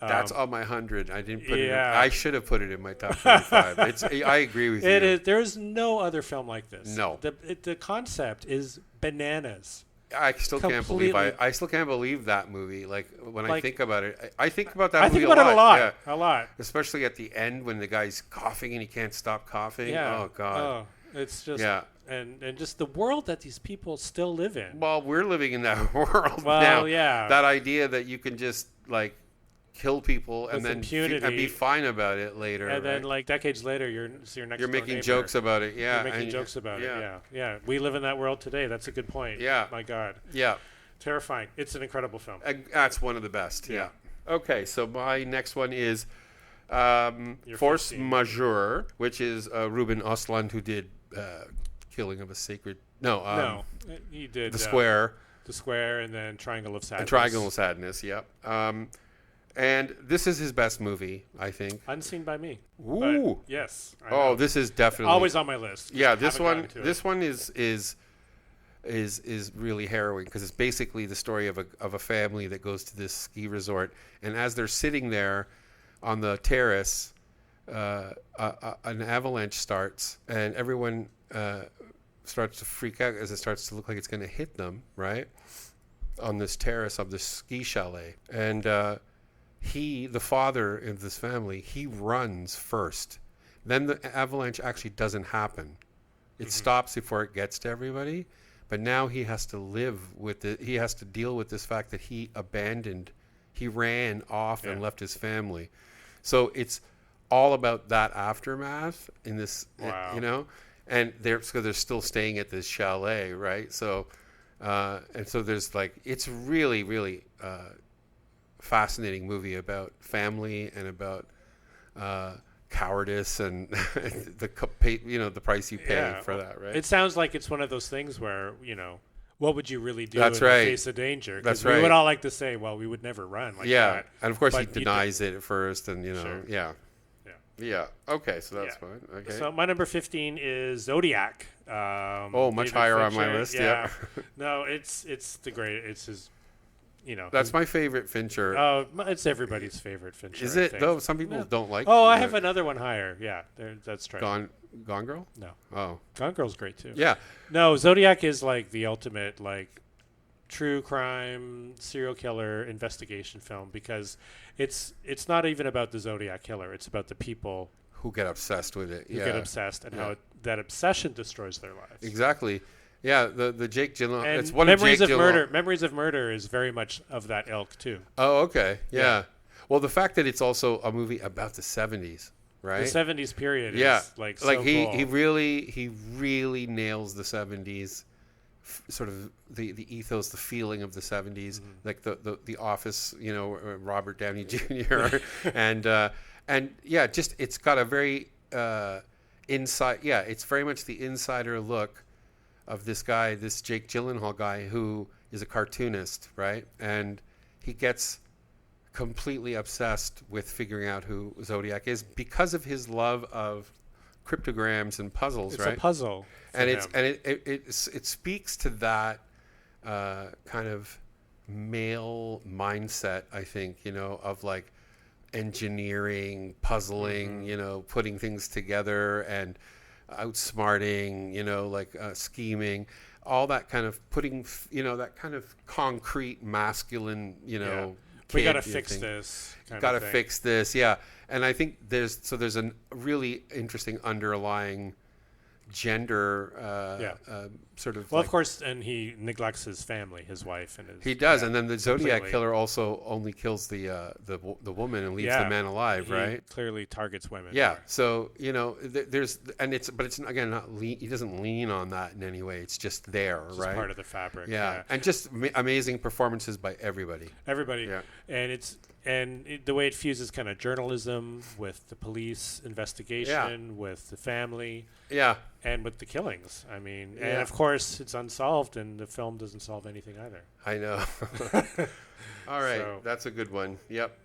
That's on my 100. I didn't put it in. I should have put it in my top 25. I agree with you. There's no other film like this. No. The concept is bananas. I still can't believe that movie. Like when I think about it, I think about that movie a lot. I think about it a lot. Yeah. A lot. Especially at the end when the guy's coughing and he can't stop coughing. Yeah. Oh God. Oh, it's just and just the world that these people still live in. Well, we're living in that world now. Yeah. That idea that you can just like kill people and then impunity, be fine about it later. And then like decades later, you're making jokes about it. Yeah. You're making jokes about it. Yeah. Yeah. We live in that world today. That's a good point. Yeah. My God. Yeah. Terrifying. It's an incredible film. That's one of the best. Yeah. Okay. So my next one is Force 15. Majeure, which is Ruben Östlund, who did Killing of a Sacred... No, he did... The Square. The Square, and then Triangle of Sadness. And Triangle of Sadness, yep. And this is his best movie, I think. Unseen by me. Ooh. Yes. This is definitely... Always on my list. Yeah, this one is really harrowing because it's basically the story of a family that goes to this ski resort, and as they're sitting there on the terrace, an avalanche starts, and everyone starts to freak out as it starts to look like it's going to hit them, right? On this terrace of this ski chalet. And the father of this family, he runs first. Then the avalanche actually doesn't happen. It stops before it gets to everybody. But now he has to live with it. He has to deal with this fact that he ran off and left his family. So it's all about that aftermath in this, and they're still staying at this chalet, right? So, and so there's it's really, really fascinating movie about family and about cowardice and the price you pay for that, right? It sounds like it's one of those things where, what would you really do in the face of danger? That's right. We would all like to say, well, we would never run like that. And of course he denies it at first, and Sure. Yeah. Okay, so that's fine. Okay. So my number 15 is Zodiac. Much higher on my list. Yeah. No, it's the great. It's his. That's my favorite Fincher. Oh, it's everybody's favorite Fincher. Is it though? Some people don't like. Oh, I have another one higher. Yeah, that's true. Gone Girl? No. Oh, Gone Girl's great too. Yeah. No, Zodiac is like the ultimate true crime serial killer investigation film because it's not even about the Zodiac killer. It's about the people who get obsessed with it. Who get obsessed and how that obsession destroys their lives. Exactly. Yeah, the Jake Gyllenhaal. And it's one Memories of Jake of Gyllenhaal. Murder. Memories of Murder is very much of that ilk too. Oh, okay. Yeah. Well, the fact that it's also a movie about the 70s, right? The 70s period. Yeah. Is so he cool. he really nails the 70s. Sort of the ethos, the feeling of the 70s, like the Office, Robert Downey Jr. and just it's got a very inside. Yeah, it's very much the insider look of this guy, this Jake Gyllenhaal guy, who is a cartoonist, right? And he gets completely obsessed with figuring out who Zodiac is because of his love of cryptograms and puzzles, right? It's a puzzle. And it speaks to that kind of male mindset, I think, of engineering, puzzling, putting things together and outsmarting, scheming, all that kind of putting, that kind of concrete masculine, we got to fix this. Got to fix this. Yeah. And I think there's a really interesting underlying gender sort of. Well, of course, and he neglects his family, his wife, and his. He does, and then the Zodiac killer also only kills the woman and leaves the man alive, right? Clearly targets women. Yeah, so there's but it's again not he doesn't lean on that in any way. It's just there, it's right? Just part of the fabric. Yeah, and just amazing performances by everybody. Yeah, and the way it fuses kind of journalism with the police investigation, with the family, and with the killings. I mean, and of course it's unsolved, and the film doesn't solve anything either. I know. All right, that's a good one. Yep,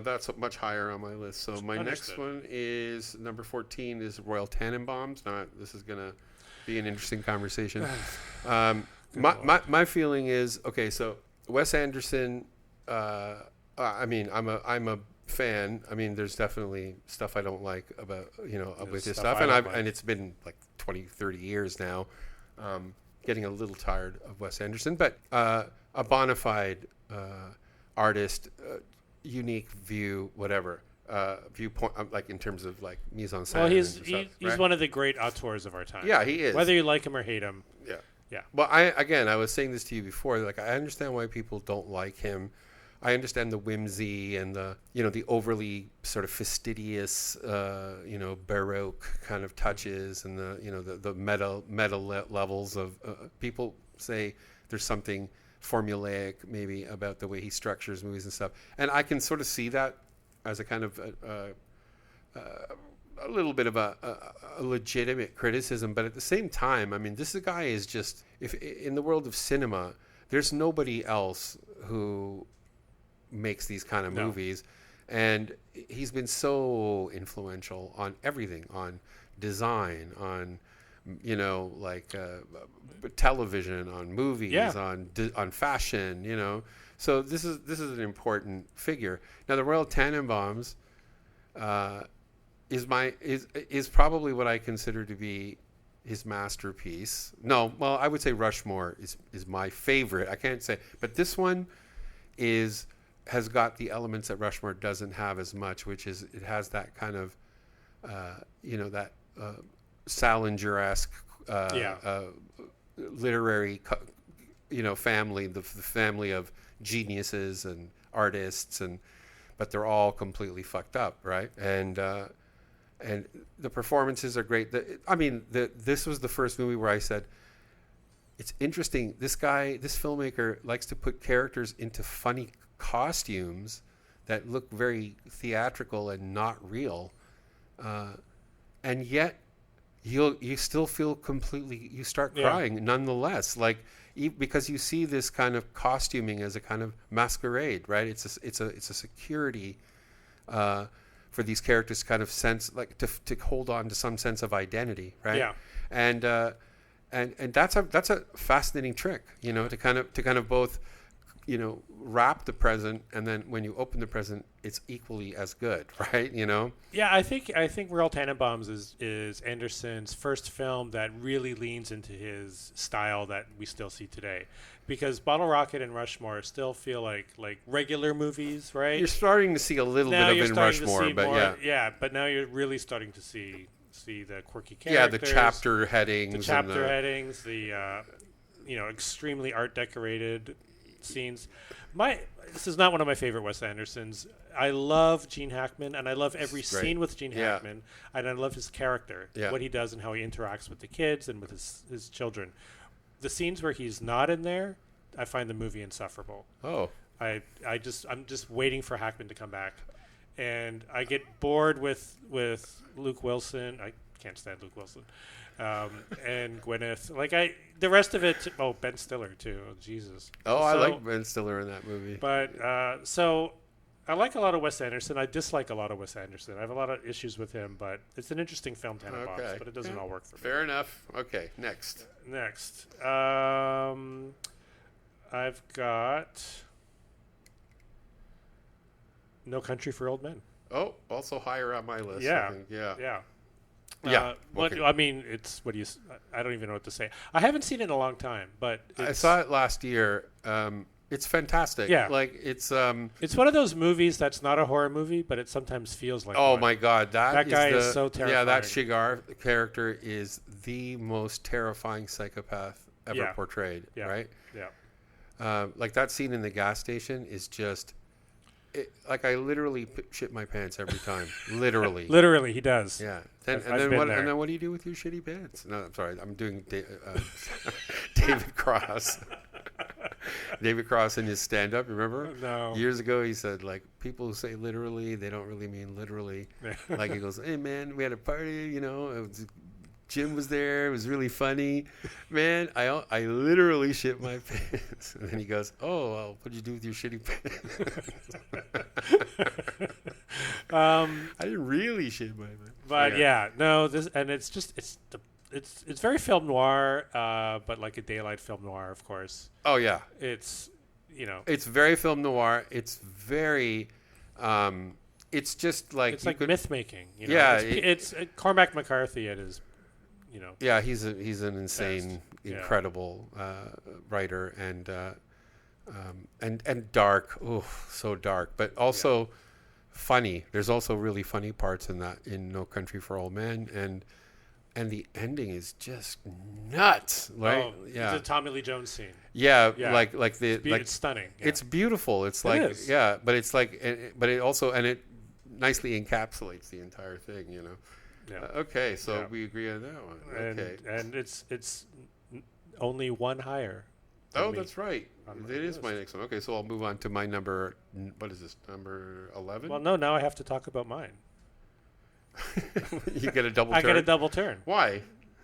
that's much higher on my list. So my next one is number 14 is Royal Tenenbaums. Now this is gonna be an interesting conversation. My feeling is okay. So Wes Anderson. I mean, I'm a fan. I mean, there's definitely stuff I don't like about, with his stuff. And it's been like 20, 30 years now. Getting a little tired of Wes Anderson, but a bona fide artist, unique view, whatever. Viewpoint, like in terms of like mise en scène. Well, he's one of the great auteurs of our time. Yeah, he is. Whether you like him or hate him. Yeah. Well, I was saying this to you before. Like, I understand why people don't like him. I understand the whimsy and the overly sort of fastidious, Baroque kind of touches and the meta levels of people say there's something formulaic maybe about the way he structures movies and stuff. And I can sort of see that as a kind of a little bit of a legitimate criticism. But at the same time, I mean, this guy is just, if in the world of cinema, there's nobody else who makes these kind of movies, and he's been so influential on everything, on design, on television, on movies, on fashion, so this is an important figure. Now the Royal Tenenbaums is probably what I consider to be his masterpiece. No, well, I would say Rushmore is my favorite. I can't say, but this one has got the elements that Rushmore doesn't have as much, which is it has that kind of, that Salinger-esque literary, family, the family of geniuses and artists, but they're all completely fucked up, right? And the performances are great. This was the first movie where I said, it's interesting. This filmmaker likes to put characters into funny costumes that look very theatrical and not real, and yet you still feel you start crying nonetheless, because you see this kind of costuming as a kind of masquerade, right? It's a security for these characters to kind of sense, like to hold on to some sense of identity, right? Yeah. And that's a fascinating trick, to kind of both wrap the present, and then when you open the present, it's equally as good, right? Yeah, I think Royal Tenenbaums is Anderson's first film that really leans into his style that we still see today, because Bottle Rocket and Rushmore still feel like regular movies, right? You're starting to see a little bit of in Rushmore, but but now you're really starting to see the quirky characters, the chapter headings, the extremely art decorated scenes. This is not one of my favorite Wes Andersons. I love Gene Hackman, and I love every scene with Gene Hackman, and I love his character, what he does and how he interacts with the kids and with his children. The scenes where he's not in there, I find the movie insufferable. Oh. I'm just waiting for Hackman to come back. And I get bored with Luke Wilson. I can't stand Luke Wilson. And Gwyneth. The rest of it. Oh, Ben Stiller too. Oh, Jesus. I like Ben Stiller in that movie. But so I like a lot of Wes Anderson. I dislike a lot of Wes Anderson. I have a lot of issues with him, but it's an interesting film, Tenenbaums, but it doesn't all work for me. Fair enough. Okay, next. I've got No Country for Old Men. Oh, also higher on my list. Yeah. I think. Yeah. Okay. I mean, I don't even know what to say. I haven't seen it in a long time, but I saw it last year. It's fantastic. Yeah. It's one of those movies that's not a horror movie, but it sometimes feels like Oh one. My God. That guy is so terrifying. Yeah, that Shigar character is the most terrifying psychopath ever portrayed, right? Yeah. That scene in the gas station is just... I literally shit my pants every time. Literally. Literally, he does. Yeah. And then what do you do with your shitty pants? No, I'm sorry. I'm doing David Cross. David Cross in his stand-up, remember? No. Years ago, he said, like, people who say literally, they don't really mean literally. Like, he goes, hey, man, we had a party, you know, Jim was there. It was really funny. Man, I literally shit my pants. And then he goes, oh, well, what'd you do with your shitty pants? I didn't really shit my pants. But no, it's very film noir, but like a daylight film noir, of course. Oh yeah, it's it's very film noir. It's very, it's just like it's like myth making. Yeah, it's Cormac McCarthy at his, Yeah, he's an insane, incredible writer and dark. Oh, so dark, but also funny. There's also really funny parts in that in No Country for Old Men, and the ending is just nuts. Right? The Tommy Lee Jones scene. Yeah, yeah. like the it's stunning. Yeah. It's beautiful. It's like but it's like but it also it nicely encapsulates the entire thing. Yeah. Okay, so we agree on that one. Okay, and it's only one higher. Oh, that's right. It is my next one. Okay, so I'll move on to my number. What is this? Number 11? Well, no. Now I have to talk about mine. You get a double turn? I get a double turn. Why?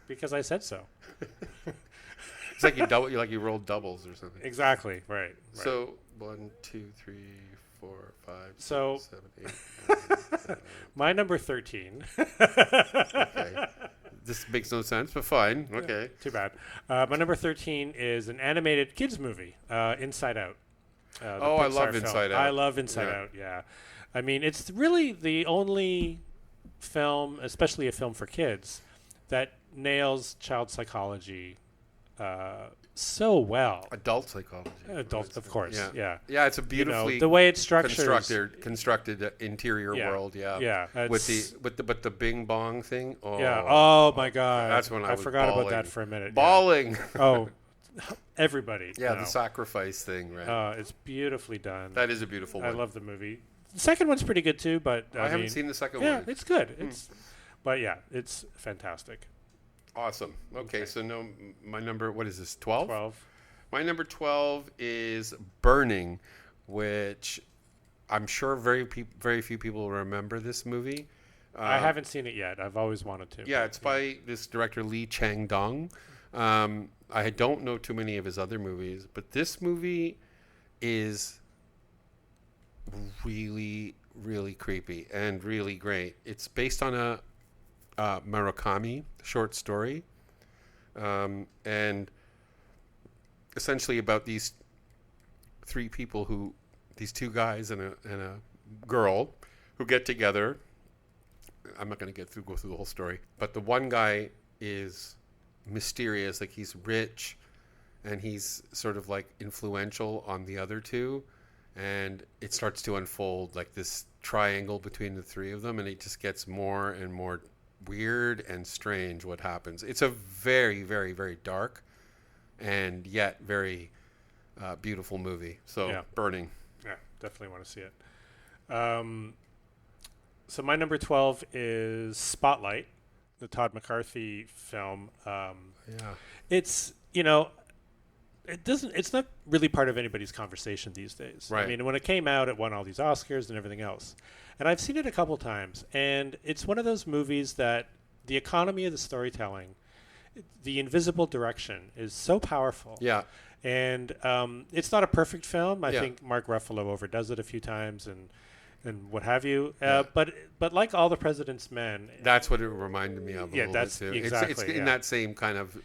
Because I said so. It's like you rolled doubles or something. Exactly. Right. So 1, 2, 3, 4, 5, 6, 7, 8, 9, my number 13. Okay. This makes no sense, but fine. Okay. Too bad. My number 13 is an animated kids movie, Inside Out. I love Inside Out. I love Inside Out, yeah. I mean, it's really the only film, especially a film for kids, that nails child psychology so well. Adult psychology. Adult, of course. Yeah. Yeah, it's a beautifully the way it's structured, constructed interior world. Yeah. Yeah. With the Bing Bong thing. Oh, yeah. Oh my God. That's when I forgot bawling. about that for a minute. Bawling. Yeah. Oh, everybody. Yeah, the sacrifice thing, right? It's beautifully done. That is a beautiful one. I love the movie. The second one's pretty good too, but I haven't seen the second one. Yeah, it's good. But yeah, it's fantastic. Awesome. Okay, so my number, what is this, 12? 12. My number 12 is Burning, which I'm sure very few people remember this movie. I haven't seen it yet. I've always wanted to. Yeah, it's by this director Lee Chang-dong. I don't know too many of his other movies, but this movie is really, really creepy and really great. It's based on a Murakami short story, and essentially about these these two guys and a girl who get together. I'm not going to go through the whole story, but the one guy is mysterious, like he's rich, and he's sort of like influential on the other two, and it starts to unfold like this triangle between the three of them, and it just gets more and more weird and strange what happens. It's a very, very, very dark and yet very beautiful movie. So Burning. Yeah, definitely want to see it. So my number 12 is Spotlight, the Todd McCarthy film. It's it's not really part of anybody's conversation these days. Right. I mean, when it came out, it won all these Oscars and everything else. And I've seen it a couple times, and it's one of those movies that the economy of the storytelling, the invisible direction is so powerful. Yeah. And it's not a perfect film. I think Mark Ruffalo overdoes it a few times and what have you. But like All the President's Men. That's what it reminded me of a little bit too. Exactly. It's in that same kind of,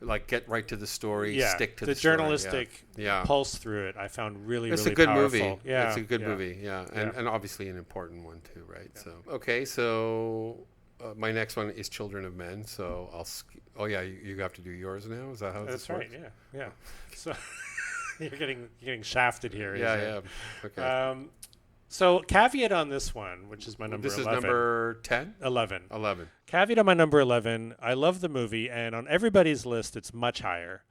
like get right to the story, stick to the story. The journalistic pulse through it I found really, it's really a good powerful. movie. Yeah, it's a good movie, and obviously an important one too, right? Yeah. So my next one is Children of Men, so I'll you have to do yours now? Is that how this works? That's right, yeah. So you're getting shafted here. Yeah. Okay. So caveat on this one, which is my number 11. This is number 10? 11. 11. Caveat on my number 11. I love the movie, and on everybody's list, it's much higher.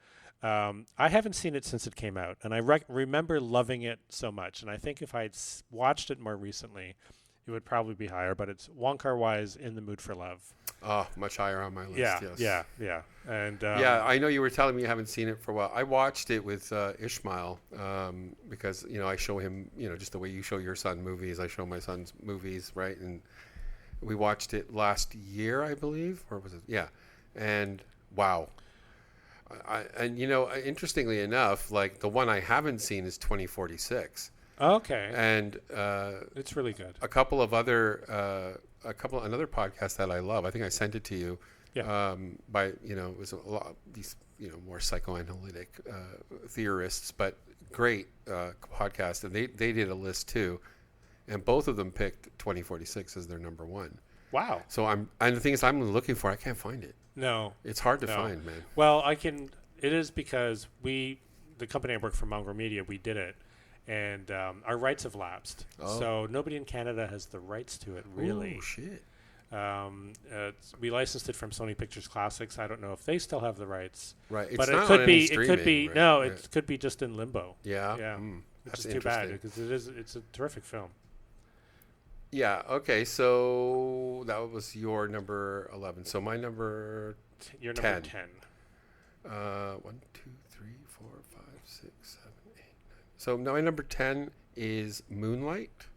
I haven't seen it since it came out, and I remember loving it so much. And I think if I'd watched it more recently, it would probably be higher. But it's Wong Kar-wai's In the Mood for Love. Oh, much higher on my list. Yeah, yes. yeah. And yeah, I know you were telling me you haven't seen it for a while. I watched it with Ishmael because I show him just the way you show your son movies. I show my son's movies, right? And we watched it last year, I believe, or was it? Yeah, and wow. Interestingly enough, like the one I haven't seen is 2046. Okay. And it's really good. Another podcast that I love. I think I sent it to you. Yeah. It was a lot of these more psychoanalytic theorists, but great podcast. And they did a list too, and both of them picked 2046 as their number one. Wow. So and the thing is, I'm looking for. I can't find it. No. It's hard to find, man. Well, it is because the company I work for, Mongrel Media, we did it. And our rights have lapsed, so nobody in Canada has the rights to it. Really? Oh shit! We licensed it from Sony Pictures Classics. I don't know if they still have the rights. Right, but it could be. Streaming, it could be. Right? No, right. it could be just in limbo. Yeah. Yeah. Which That's is too bad because it's a terrific film. Yeah. Okay. So that was your number 11. So my number. Your number 10. 1, 2, 3, 4, 5, 6, 7, 8, 9. So my number 10 is Moonlight.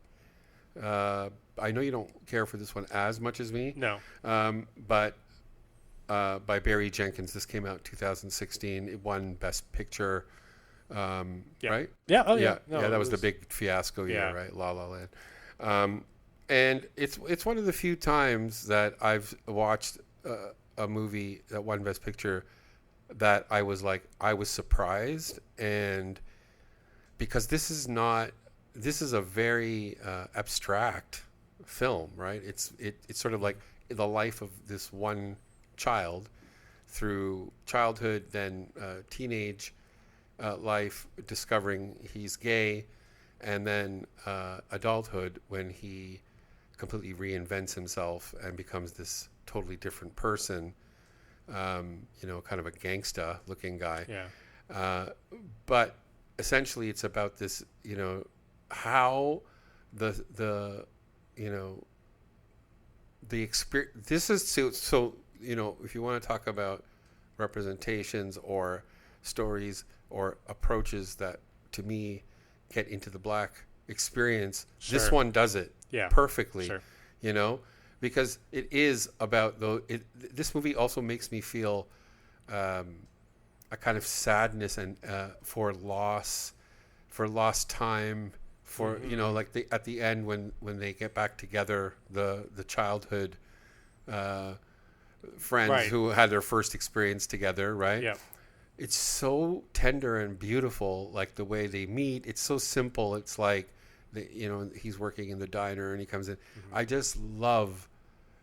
I know you don't care for this one as much as me. No. But by Barry Jenkins. This came out in 2016. It won Best Picture. Right? Yeah. Oh, yeah. No, yeah, that was the big fiasco year, right? La La Land. And it's one of the few times that I've watched a movie that won Best Picture that I was surprised, and because this is a very abstract film, right? It's sort of like the life of this one child through childhood, then teenage life, discovering he's gay, and then adulthood when he completely reinvents himself and becomes this totally different person, kind of a gangsta looking guy. Yeah. But essentially it's about this, how the experience, this is so if you want to talk about representations or stories or approaches that to me get into the Black experience, Sure. This one does it perfectly. Sure. Because it is about this movie also makes me feel a kind of sadness and for lost time, for at the end when they get back together, the childhood friends Right. who had their first experience together, right? Yeah. It's so tender and beautiful, like the way they meet. It's so simple. It's like, he's working in the diner and he comes in. Mm-hmm. I just love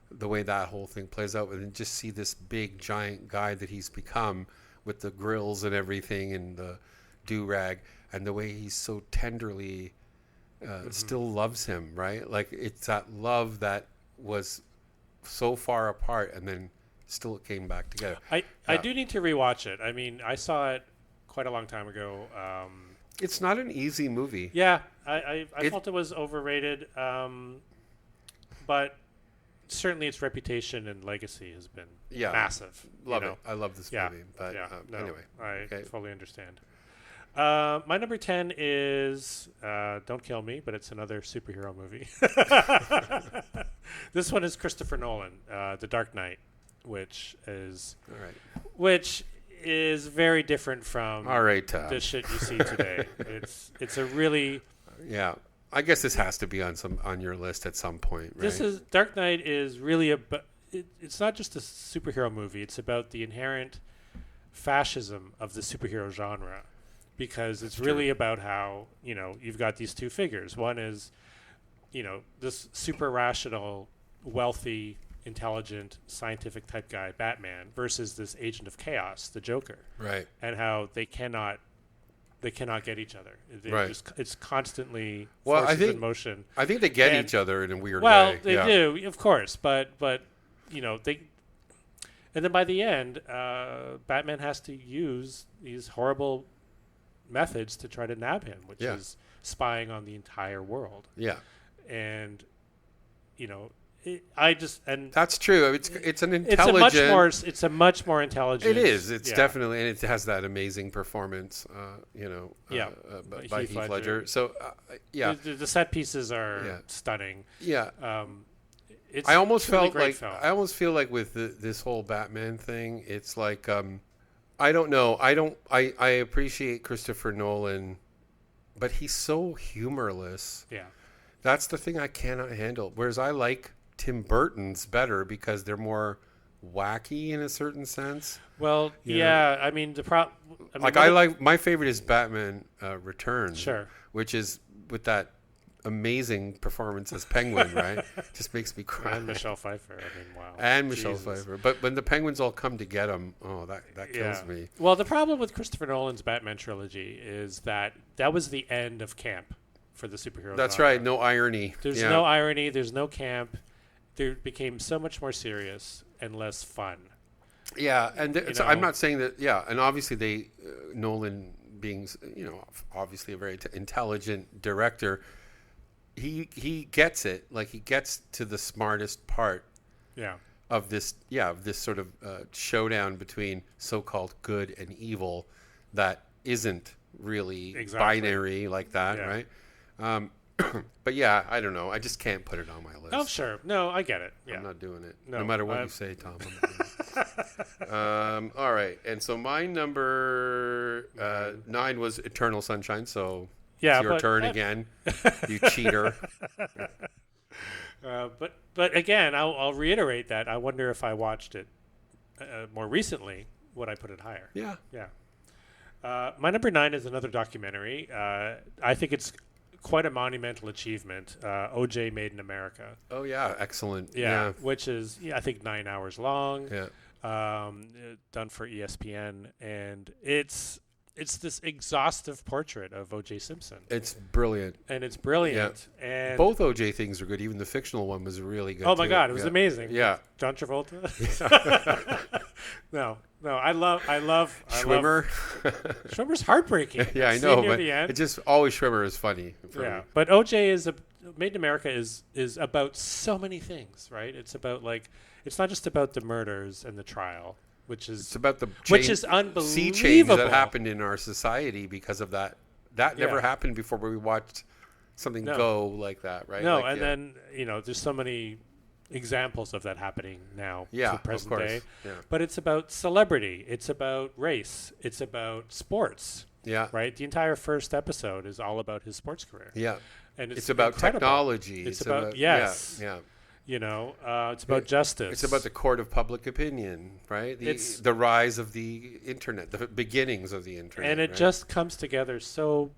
the way that whole thing plays out, and just see this big giant guy that he's become with the grills and everything and the do-rag, and the way he's so tenderly still loves him, right? Like it's that love that was so far apart and then still came back together. I do need to rewatch it. I mean, I saw it quite a long time ago. It's not an easy movie. Yeah, I felt it was overrated, but certainly its reputation and legacy has been massive. Love it. I love this movie. But anyway. I fully understand. My number 10 is Don't Kill Me, but it's another superhero movie. This one is Christopher Nolan, The Dark Knight, which is very different from the shit you see today. It's a really I guess this has to be on your list at some point, right? Dark Knight is really it's not just a superhero movie. It's about the inherent fascism of the superhero genre, because it's really about how, you've got these two figures. One is, this super rational, wealthy, intelligent, scientific type guy, Batman, versus this agent of chaos, the Joker. Right. And how they cannot get each other. It's constantly in motion. I think they get each other in a weird way. Well, they do, of course, but they. And then by the end, Batman has to use these horrible methods to try to nab him, which is spying on the entire world. Yeah. And that's true. It's an intelligent. It's a much more intelligent. It is. It's definitely, and it has that amazing performance. By Heath Ledger. So the set pieces are stunning. Yeah. It's I almost felt really like film. I almost feel like with this whole Batman thing, it's like I don't know. I appreciate Christopher Nolan, but he's so humorless. Yeah. That's the thing I cannot handle. Whereas I like Tim Burton's better because they're more wacky in a certain sense. Well, I mean my favorite is Batman Returns. Sure. Which is with that amazing performance as Penguin, right? Just makes me cry. And Michelle Pfeiffer. I mean, wow. And Michelle Pfeiffer. But when the Penguins all come to get him, that kills me. Well, the problem with Christopher Nolan's Batman trilogy is that was the end of camp for the superhero That's genre. right. No irony. There's no irony. There's no camp. There became so much more serious and less fun. Yeah, and I'm not saying that. Yeah, and obviously Nolan being obviously a very intelligent director, he gets it. Like he gets to the smartest part. Yeah. Of this sort of showdown between so-called good and evil that isn't really binary like that, right? But I don't know. I just can't put it on my list. Oh, sure. No, I get it. Yeah. I'm not doing it. No matter what you say, Tom. All right. And so my number 9 was Eternal Sunshine. So it's your turn again, you cheater. But again, I'll reiterate that. I wonder if I watched it more recently, would I put it higher? Yeah. Yeah. My number 9 is another documentary. I think it's quite a monumental achievement. O.J. Made in America. Oh yeah, excellent. Yeah. Which is I think 9 hours long. Yeah. Done for ESPN, and it's this exhaustive portrait of O.J. Simpson. It's brilliant. And it's brilliant. Yeah. And both O.J. things are good. Even the fictional one was really good. Oh my God, it was amazing. Yeah. John Travolta. No, I love Schwimmer. Schwimmer's heartbreaking. Yeah, I know, but the end. it just always Schwimmer is funny. For me. But O.J. Made in America is about so many things, right? It's about it's not just about the murders and the trial. It's about which is unbelievable. Sea change that happened in our society because of that. That never happened before where we watched something go like that, right? No, then there's so many examples of that happening now to present day. Yeah. But it's about celebrity. It's about race. It's about sports. Yeah. Right? The entire first episode is all about his sports career. Yeah. And it's about technology. It's about yes. Yeah. It's about justice. It's about the court of public opinion, right? The rise of the internet, the beginnings of the internet. And it just comes together so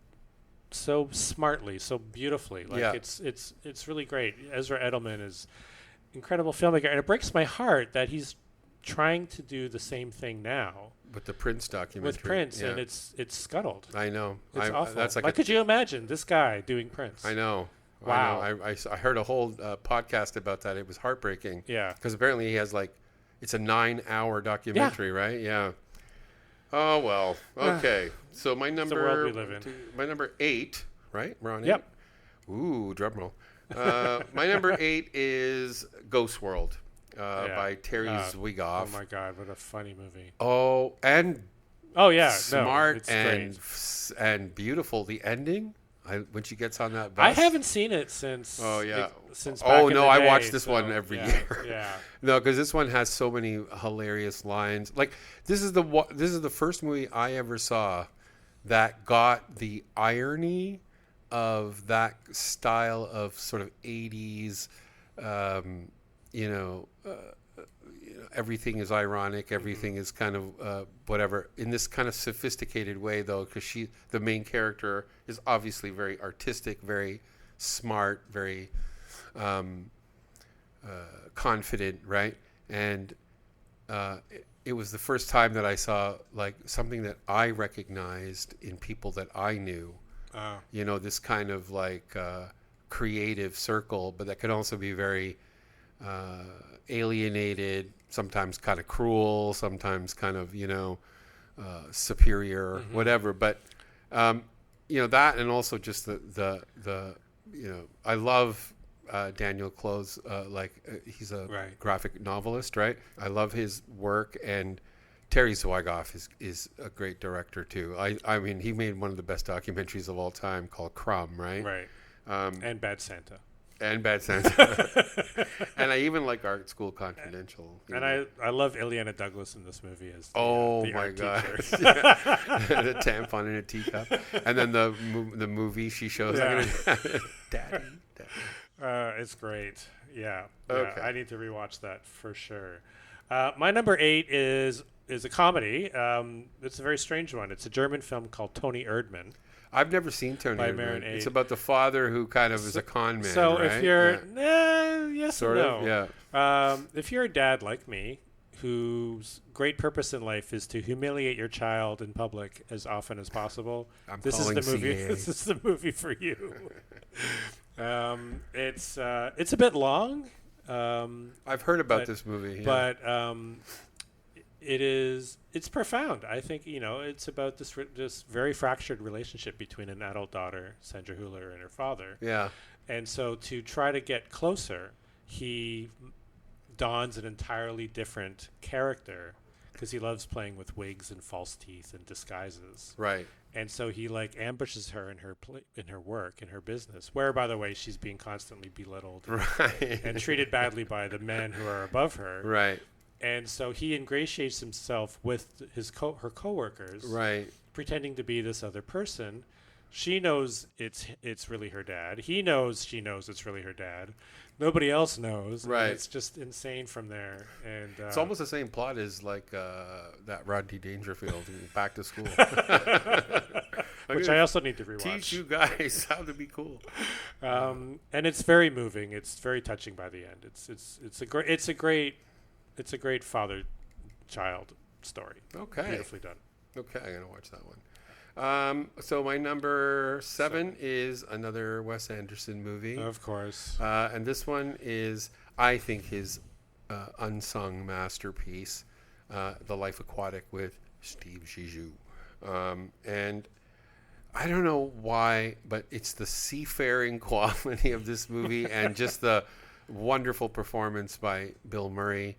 smartly, so beautifully. It's really great. Ezra Edelman is incredible filmmaker, and it breaks my heart that he's trying to do the same thing now with the Prince documentary. And it's scuttled. I know. It's awful. That's could you imagine this guy doing Prince? I know. Wow. I heard a whole podcast about that. It was heartbreaking. Yeah. Because apparently he has it's a 9-hour documentary, right? Yeah. Oh, well. Okay. So my number... It's the world we live in. My number 8, right? We're on 8? Yep. Ooh, drum roll. My number 8 is Ghost World by Terry Zwigoff. Oh, my God. What a funny movie. Oh, and... Oh, yeah. Smart and beautiful. The ending... when she gets on that bus. I haven't seen it since. Oh yeah. Since back in the I day, watch this one every year. Yeah. No, because this one has so many hilarious lines. This is the first movie I ever saw that got the irony of that style of sort of 80s. Everything is ironic. Everything is kind of whatever in this kind of sophisticated way, though, because the main character is obviously very artistic, very smart, very confident, right? And it was the first time that I saw something that I recognized in people that I knew. This kind of creative circle, but that could also be very alienated, sometimes kind of cruel, sometimes kind of superior, whatever. But that, and also just the I love Daniel Close, he's a Right. graphic novelist, right? I love his work, and Terry Zwigoff is a great director too. I mean, he made one of the best documentaries of all time called Crumb, right? Right. And Bad Santa. And Bad Santa. And I even like Art School Confidential. And I love Ileana Douglas in this movie as the my art God. teacher. The tampon in a teacup. And then the movie she shows. Yeah. Daddy. It's great. Yeah. Okay. I need to rewatch that for sure. My number 8 is a comedy. It's a very strange one. It's a German film called Tony Erdmann. I've never seen Tony By Erdmann. Marin It's Aid. about the father who kind of is a con man, So right? if you're yes Sort and of, no. yeah. If you're a dad like me, whose great purpose in life is to humiliate your child in public as often as possible, this is the movie. CA. This is the movie for you. It's a bit long. I've heard about this movie. Yeah. But it's profound. I think, it's about this very fractured relationship between an adult daughter, Sandra Hüller, and her father. Yeah. And so to try to get closer, he dons an entirely different character because he loves playing with wigs and false teeth and disguises. Right. And so he ambushes her in her work, in her business, where, by the way, she's being constantly belittled Right. and treated badly by the men who are above her. Right. And so he ingratiates himself with her coworkers, Right. pretending to be this other person. She knows it's really her dad. He knows she knows it's really her dad. Nobody else knows. Right. It's just insane from there. And It's almost the same plot as that Rodney Dangerfield in Back to School. which I also need to rewatch. Teach you guys how to be cool. And it's very moving. It's very touching by the end. It's a great father-child story. Okay. Beautifully done. Okay, I'm gonna watch that one. So my number 7 is another Wes Anderson movie. Of course. And this one is, I think, his unsung masterpiece, The Life Aquatic with Steve Zissou. And I don't know why, but it's the seafaring quality of this movie and just the wonderful performance by Bill Murray.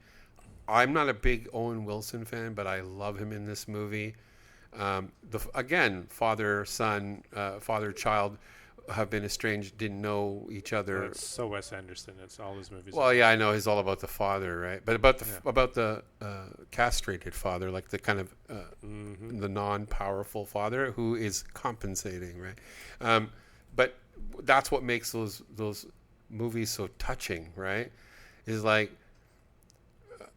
I'm not a big Owen Wilson fan, but I love him in this movie. Again, father-son, father-child have been estranged, didn't know each other. It's so Wes Anderson. It's all his movies. Well, yeah, I know he's all about the father, right? But about the castrated father, like the kind of the non-powerful father who is compensating, right? But that's what makes those movies so touching, right? Is like,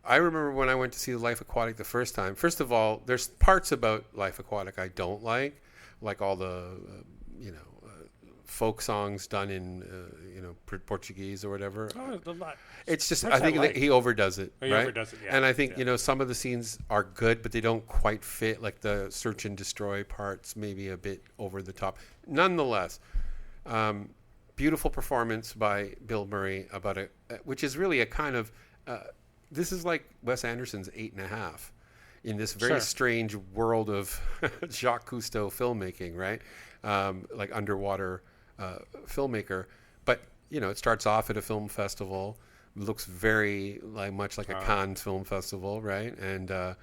I remember when I went to see Life Aquatic the first time. First of all, there's parts about Life Aquatic I don't like all the folk songs done in Portuguese or whatever. Oh, it's just I think he overdoes it. He right? overdoes it, yeah. And I think some of the scenes are good, but they don't quite fit. Like the search and destroy parts, maybe a bit over the top. Nonetheless, beautiful performance by Bill Murray about which is really a kind of. This is like Wes Anderson's 8.5 in this very strange world of Jacques Cousteau filmmaking, right? Like underwater filmmaker. But, it starts off at a film festival, looks very much like a Cannes Film Festival, right? And,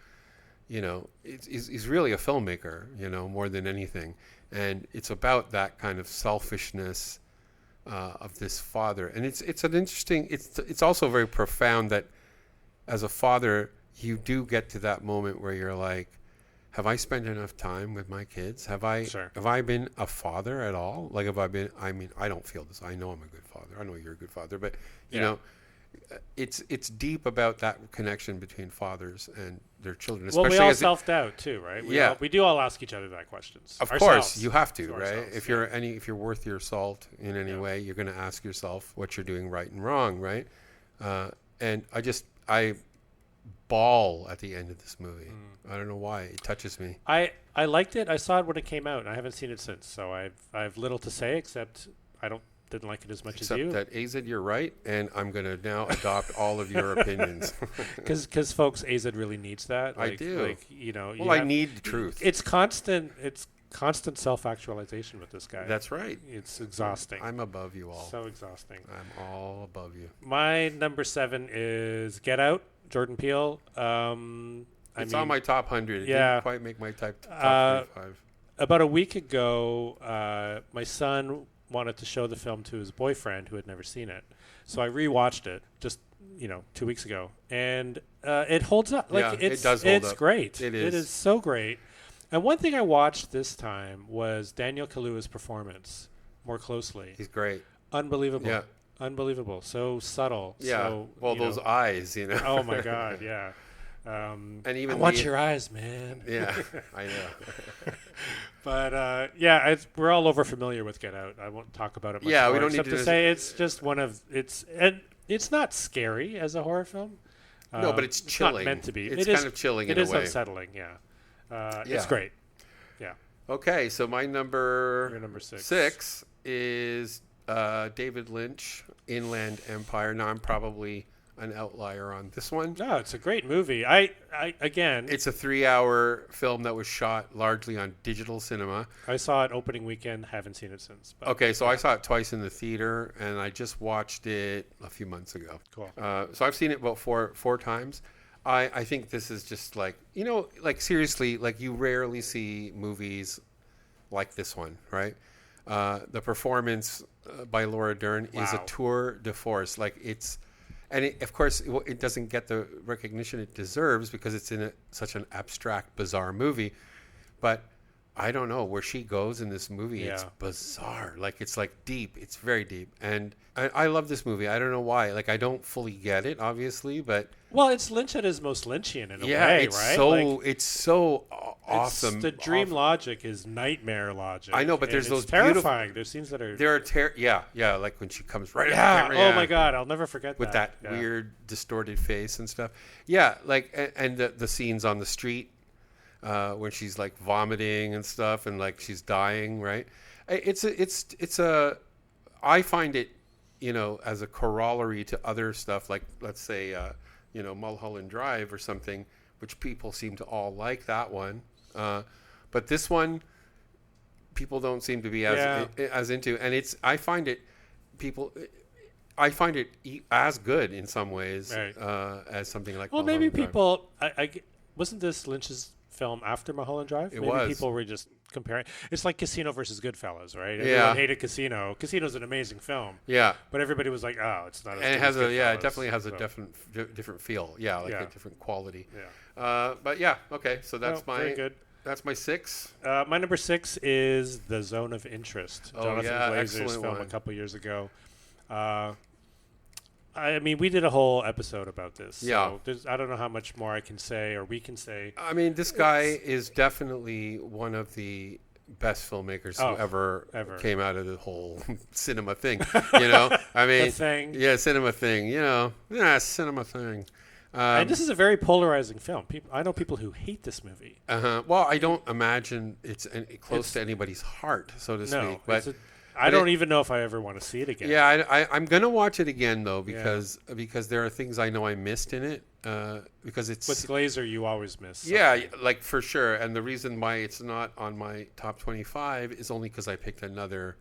he's really a filmmaker, more than anything. And it's about that kind of selfishness of this father. And it's an interesting, it's also very profound that as a father, you do get to that moment where you're like, have I spent enough time with my kids? Have I been a father at all? Like, I don't feel this. I know I'm a good father. I know you're a good father, but it's deep about that connection between fathers and their children. Well, we all self-doubt too, right? We do all ask each other that questions. Of course, you have to, right? Ourselves, if you're worth your salt in any way, you're going to ask yourself what you're doing right and wrong, right? And I bawl at the end of this movie. I don't know why. It touches me. I liked it. I saw it when it came out, and I haven't seen it since. So I've little to say except I didn't like it as much as you. Except that Azed, you're right, and I'm going to now adopt all of your opinions. Because folks, Azed really needs that. I do. I need the truth. It's constant constant self-actualization with this guy. That's right. It's exhausting. I'm above you all. So exhausting. I'm all above you. My number 7 is Get Out, Jordan Peele. It's on my top 100. It yeah. didn't quite make my top 25. About a week ago, my son wanted to show the film to his boyfriend who had never seen it. So I rewatched it just 2 weeks ago, and it holds up. Like it does hold up. It's great. It is. It is so great. And one thing I watched this time was Daniel Kaluuya's performance more closely. He's great. Unbelievable. Yeah. Unbelievable. So subtle. Yeah. So, well, those eyes, Oh my God. Yeah. And even I want your eyes, man. Yeah, I know. But we're all over familiar with Get Out. I won't talk about it much more, we don't need except to say it's just and it's not scary as a horror film. No, but it's chilling. Not meant to be. It's kind of chilling in a way. It is unsettling. Yeah. It's great. Yeah. Okay, so my number Your number 6. 6 is David Lynch, Inland Empire. Now I'm probably an outlier on this one. No, it's a great movie. Again, it's a 3-hour film that was shot largely on digital cinema. I saw it opening weekend. Haven't seen it since. But okay, so I saw it twice in the theater, and I just watched it a few months ago. Cool. So I've seen it about four times. I think this is just like, seriously, like you rarely see movies like this one, right? The performance by Laura Dern is a tour de force. Like of course, it doesn't get the recognition it deserves because it's in such an abstract, bizarre movie. But I don't know where she goes in this movie. Yeah. It's bizarre. Like it's like deep. It's very deep. And I love this movie. I don't know why. Like I don't fully get it, obviously, but it's Lynch at his most Lynchian in a way, right? It's so awesome. The dream logic is nightmare logic. I know, but there's those terrifying. There's scenes that are like when she comes right at the camera. Oh my God, I'll never forget with that weird distorted face and stuff. Yeah, like and the scenes on the street. When she's like vomiting and stuff, and like she's dying, right? I find it, as a corollary to other stuff, like let's say, Mulholland Drive or something, which people seem to all like that one, but this one, people don't seem to be as into, and I find it as good in some ways as something like. Well, Mulholland maybe Drive. people. Wasn't this Lynch's film after Mulholland Drive? Maybe people were just comparing. It's like Casino versus Goodfellas, right? Everyone hated Casino. Casino's an amazing film. Yeah. But everybody was like, oh, it's not as and it has Goodfellas, it definitely has a different feel. Yeah, like a different quality. Yeah. But yeah, okay. So that's very good. That's my 6. My number 6 is The Zone of Interest. Jonathan Glazer's film a couple years ago. I mean, we did a whole episode about this. Yeah. So I don't know how much more I can say or we can say. I mean, this guy is definitely one of the best filmmakers who ever came out of the whole cinema thing. I mean, the thing. Yeah, cinema thing. Cinema thing. And this is a very polarizing film. I know people who hate this movie. Well, I don't imagine it's close to anybody's heart, so to speak. But I don't even know if I ever want to see it again. Yeah, I'm going to watch it again, though, because there are things I know I missed in it. Because it's with Glazer, you always miss something. Yeah, like for sure. And the reason why it's not on my top 25 is only because I picked another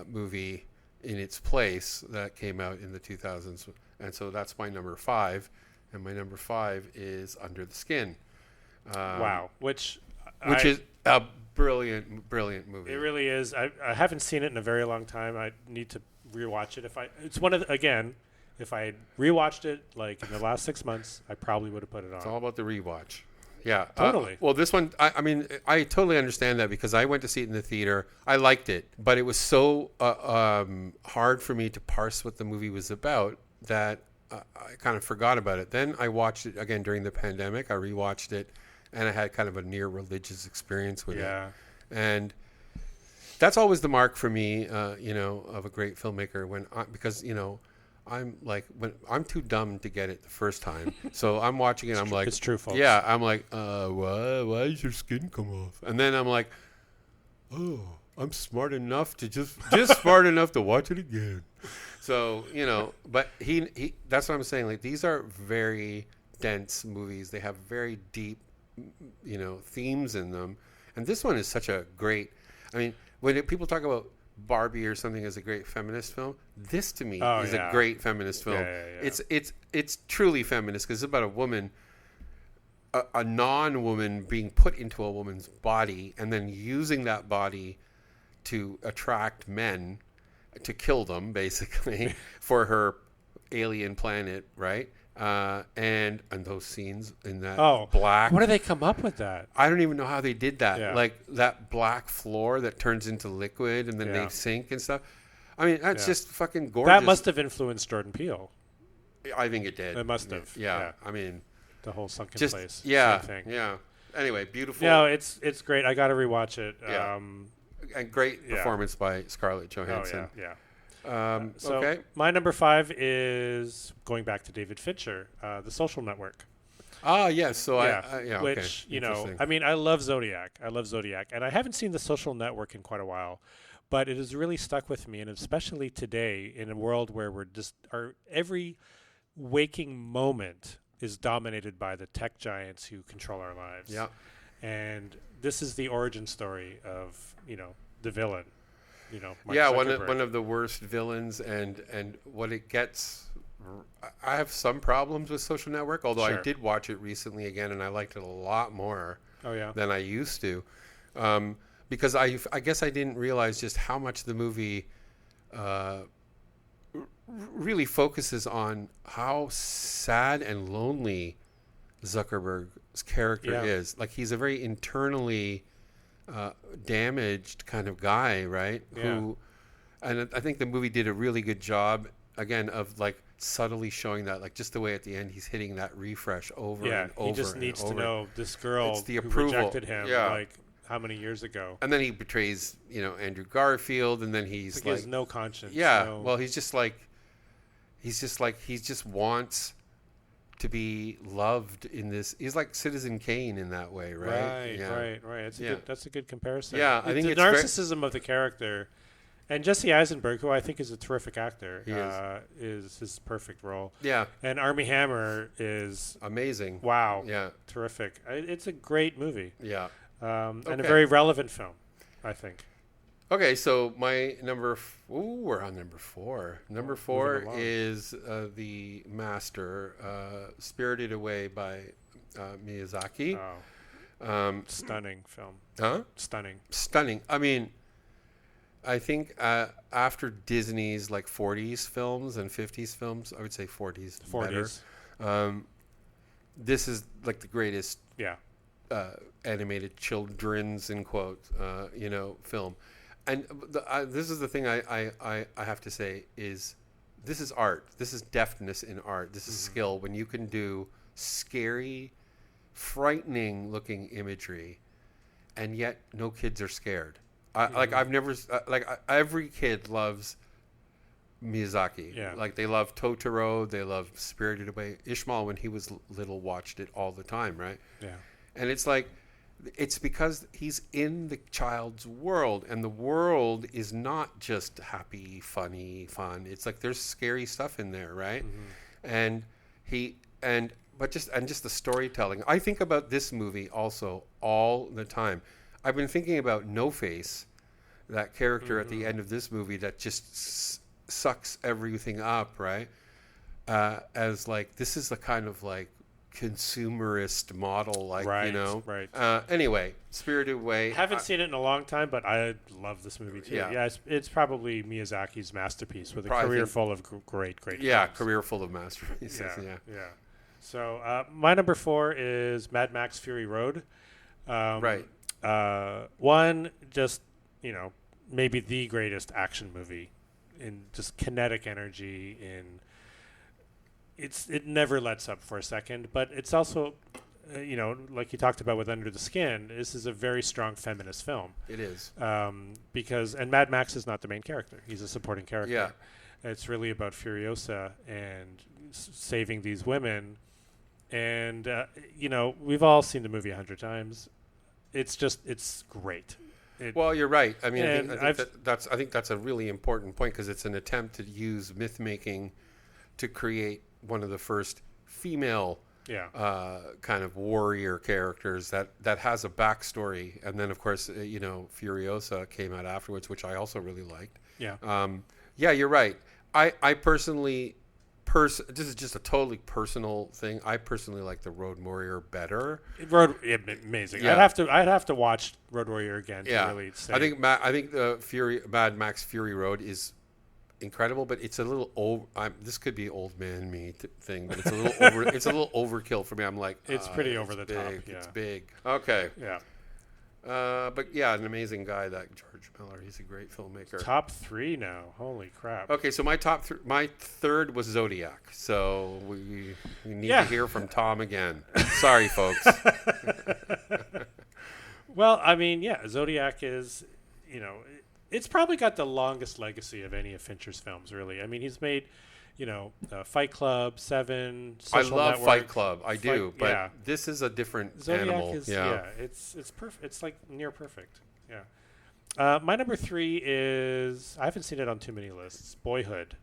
movie in its place that came out in the 2000s. And so that's my number 5. And my number 5 is Under the Skin. Which is a brilliant movie. It really is. I haven't seen it in a very long time. I need to rewatch it. It's one of if I had rewatched it like in the last 6 months, I probably would have put it on. It's all about the rewatch. Yeah, totally. Well, this one, I mean, I totally understand that because I went to see it in the theater. I liked it, but it was so hard for me to parse what the movie was about that I kind of forgot about it. Then I watched it again during the pandemic. I rewatched it. And I had kind of a near religious experience with it. And that's always the mark for me, of a great filmmaker because I'm too dumb to get it the first time. So I'm watching it. It's true, folks. Yeah. I'm like, why does your skin come off? And then I'm like, oh, I'm smart enough to just smart enough to watch it again. So, but he that's what I'm saying. Like, these are very dense movies. They have very deep, themes in them, And this one is such a great. I mean, when people talk about Barbie or something as a great feminist film, this to me is a great feminist film. It's truly feminist because it's about a woman, a non-woman being put into a woman's body and then using that body to attract men to kill them, basically, for her alien planet, right? And those scenes in that black. What do they come up with that? I don't even know how they did that. Yeah. Like that black floor that turns into liquid and then they sink and stuff. I mean, that's just fucking gorgeous. That must have influenced Jordan Peele. I think it did. It must have. Yeah. I mean, the whole sunken place. Yeah. Same thing. Yeah. Anyway, beautiful. No, it's great. I got to rewatch it. Yeah. And great performance by Scarlett Johansson. Oh, yeah. So okay. My number 5 is going back to David Fincher, The Social Network. Ah, yes. So which I mean, I love Zodiac. And I haven't seen The Social Network in quite a while, but it has really stuck with me, and especially today in a world where every waking moment is dominated by the tech giants who control our lives. Yeah. And this is the origin story of the villain. Mark one of the worst villains, and what it gets. I have some problems with Social Network, although I did watch it recently again, and I liked it a lot more than I used to, because I guess I didn't realize just how much the movie really focuses on how sad and lonely Zuckerberg's character is. Like, he's a very internally damaged kind of guy, right? Yeah. And I think the movie did a really good job again of like subtly showing that, like just the way at the end he's hitting that refresh over and over. He just needs to know this girl who rejected him like how many years ago. And then he betrays, Andrew Garfield, and then he's he has no conscience. Yeah. Well, he just wants to be loved in this. He's like Citizen Kane in that way, right? Right. That's a good comparison. Yeah, I think the narcissism of the character, and Jesse Eisenberg, who I think is a terrific actor, is his perfect role. Yeah, and Armie Hammer is amazing. Wow. Yeah, terrific. It's a great movie. Yeah, and a very relevant film, I think. Okay, so my we're on number 4. Number 4 is the Master, Spirited Away by Miyazaki. Stunning film. Huh? Stunning. I mean, I think after Disney's like 40s films and 50s films, I would say 40s. Better. This is like the greatest animated children's, in quotes, film. And this is the thing I have to say is this is art. This is deftness in art. This is skill. When you can do scary, frightening looking imagery, and yet no kids are scared. I've never every kid loves Miyazaki. Yeah. Like they love Totoro. They love Spirited Away. Ishmael, when he was little, watched it all the time, right? Yeah. And it's like, it's because he's in the child's world, and the world is not just happy, funny, fun. It's like there's scary stuff in there, right? And just the storytelling. I think about this movie also all the time. I've been thinking about No Face, that character at the end of this movie that just sucks everything up, right? As like, this is the kind of like consumerist model, like, right. Anyway, Spirited Away. Haven't seen it in a long time, but I love this movie too. Yeah, it's probably Miyazaki's masterpiece with a career full of great films. Career full of masterpieces. Yeah. So my number 4 is Mad Max Fury Road. Right. One, just maybe the greatest action movie in just kinetic energy in. It never lets up for a second, but it's also, like you talked about with Under the Skin, this is a very strong feminist film. It is. And Mad Max is not the main character. He's a supporting character. Yeah. It's really about Furiosa and saving these women. And, we've all seen the movie 100 times. It's great. Well, you're right. I mean, I think that's a really important point, because it's an attempt to use myth making to create one of the first female kind of warrior characters that has a backstory. And then, of course, Furiosa came out afterwards, which I also really liked. Yeah. Yeah, you're right. I personally, this is just a totally personal thing. I personally like the Road Warrior better. Amazing. Yeah. I'd have to watch Road Warrior again to really say. I think the Mad Max Fury Road is incredible, but it's a little old. This could be old man me thing, but it's a little over. It's a little overkill for me. I'm like, it's pretty over the top. Yeah. It's big. Okay. Yeah. But yeah, an amazing guy, that George Miller. He's a great filmmaker. Top 3 now. Holy crap. Okay, so my my third was Zodiac. So we need to hear from Tom again. Sorry, folks. Well, I mean, Zodiac is, it's probably got the longest legacy of any of Fincher's films, really. I mean, he's made, Fight Club, Seven, Social I love Network, Fight Club. I do, but this is a different Zodiac animal. It's perfect. It's like near perfect. Yeah. My number 3 is, I haven't seen it on too many lists, Boyhood,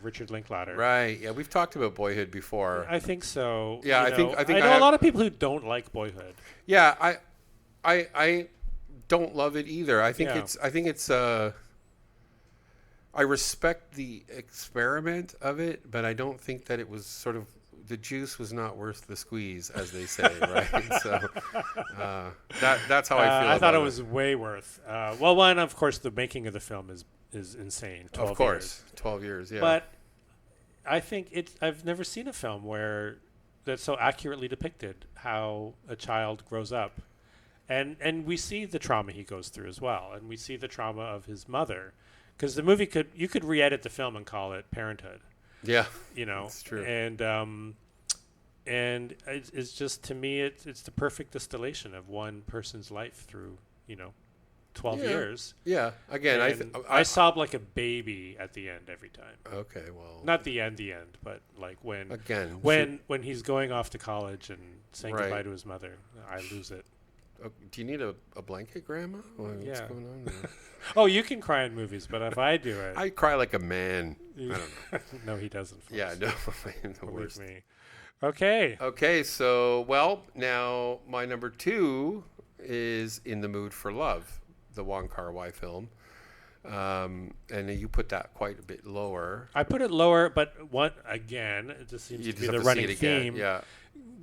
Richard Linklater. Right. Yeah, we've talked about Boyhood before. I think so. Yeah, I think I know a lot of people who don't like Boyhood. Yeah, I don't love it either. I think it's I respect the experiment of it, but I don't think that it was sort of, the juice was not worth the squeeze, as they say, right? So that's how I feel. I thought it was way worth. Well, one, of course, the making of the film is insane. 12 of course, years. 12 years. Yeah, but I think I've never seen a film where that so accurately depicted how a child grows up, and we see the trauma he goes through as well, and we see the trauma of his mother. Because the movie you could re-edit the film and call it Parenthood. Yeah, that's true. And it's just, to me, it's the perfect distillation of one person's life through 12 years. Yeah. Again, I sob like a baby at the end every time. Okay, well, not the end, but like when when he's going off to college and saying goodbye to his mother, I lose it. Do you need a blanket, Grandma? What's going on there? Oh, you can cry in movies, but if I do it, I cry like a man. I don't know. No, he doesn't. Folks. Yeah, no, I'm the worst. Me. Okay, so now my number 2 is In the Mood for Love, the Wong Kar-wai film. And you put that quite a bit lower. I put it lower, but it just seems to be the running theme. Yeah.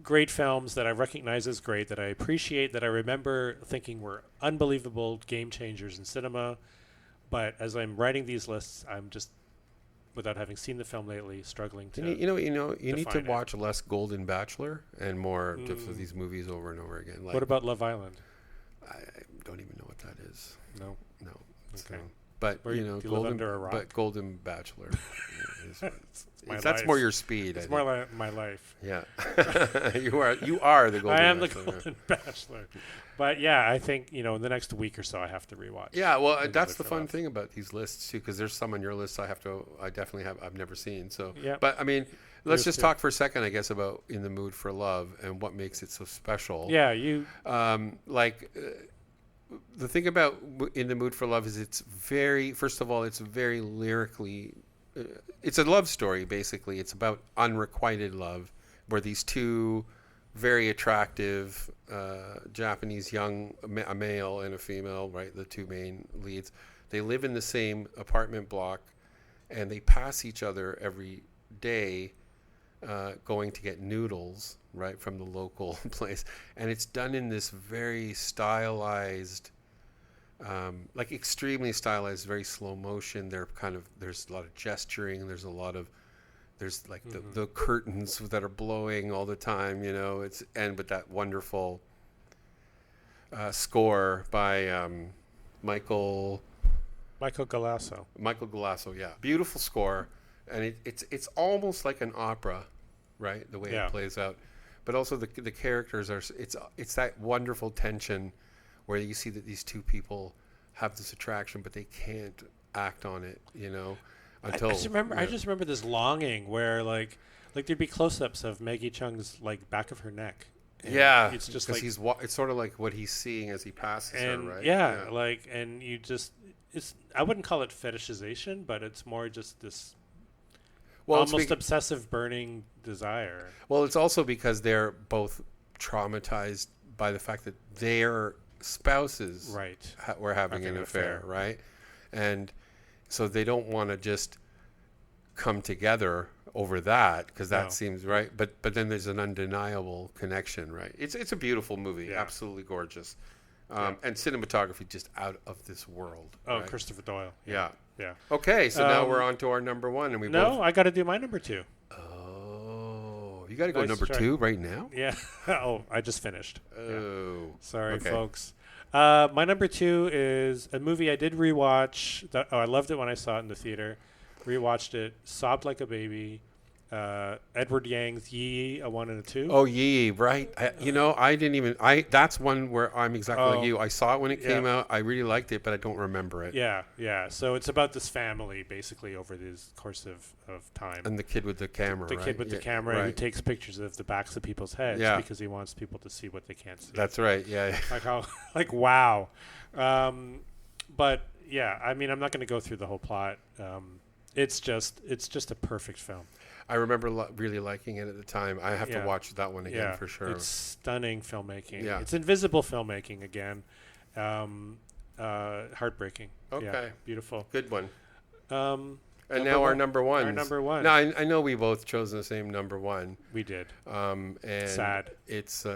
Great films that I recognize as great, that I appreciate, that I remember thinking were unbelievable game changers in cinema. But as I'm writing these lists, I'm just, without having seen the film lately, struggling to. You need to watch less Golden Bachelor and more of these movies over and over again. Like, what about Love Island? I don't even know what that is. No. Okay. But do you live under a rock? But Golden Bachelor. That's more your speed. It's more like my life. Yeah, you are the Golden. I am Bachelor, the Golden Bachelor. But yeah, I think in the next week or so I have to rewatch. Yeah, well, that's the fun thing about these lists too, because there's some on your list I definitely have. I've never seen. So yeah. But I mean, let's just talk for a second, I guess, about In the Mood for Love and what makes it so special. Yeah, the thing about In the Mood for Love is it's very lyrically, it's a love story, basically. It's about unrequited love, where these two very attractive Japanese a male and a female, right, the two main leads, they live in the same apartment block, and they pass each other every day going to get noodles, right, from the local place. And it's done in this very stylized, extremely stylized, very slow motion. There's a lot of gesturing. There's the curtains that are blowing all the time, with that wonderful score by Michael Galasso, yeah. Beautiful score. And it's almost like an opera, right? The way it plays out, but also the characters are. It's that wonderful tension where you see that these two people have this attraction, but they can't act on it, until. I just remember this longing where like there'd be close-ups of Maggie Cheung's back of her neck. Yeah, it's just it's sort of like what he's seeing as he passes her, right? Yeah, and you just I wouldn't call it fetishization, but it's more just this. Well, almost obsessive burning desire. Well, it's also because they're both traumatized by the fact that their spouses were having an affair, right? And so they don't want to just come together over that because that seems right. But then there's an undeniable connection, right? It's a beautiful movie, absolutely gorgeous. And cinematography just out of this world. Oh, right? Christopher Doyle. Yeah. Yeah. Okay, so now we're on to our number one, and I got to do my number 2. Oh, you got to go number 2 right now? Yeah. Oh, I just finished. Oh, yeah. Sorry, folks. My number 2 is a movie I did rewatch. I loved it when I saw it in the theater. Rewatched it, sobbed like a baby. Edward Yang's Yi, a 1 and a 2. Oh, Yi, right. I didn't even. That's one where I'm exactly like you. I saw it when it came out. I really liked it, but I don't remember it. Yeah. So it's about this family, basically, over this course of time. And the kid with the camera, The kid with the camera who takes pictures of the backs of people's heads because he wants people to see what they can't see. That's right, yeah. Wow. But, yeah, I mean, I'm not going to go through the whole plot. It's just a perfect film. I remember really liking it at the time. I have to watch that one again for sure. It's stunning filmmaking. Yeah. It's invisible filmmaking again. Heartbreaking. Okay. Yeah, beautiful. Good one. And now our number one. Our number one. Now, I know we both chose the same number one. We did. And sad. It's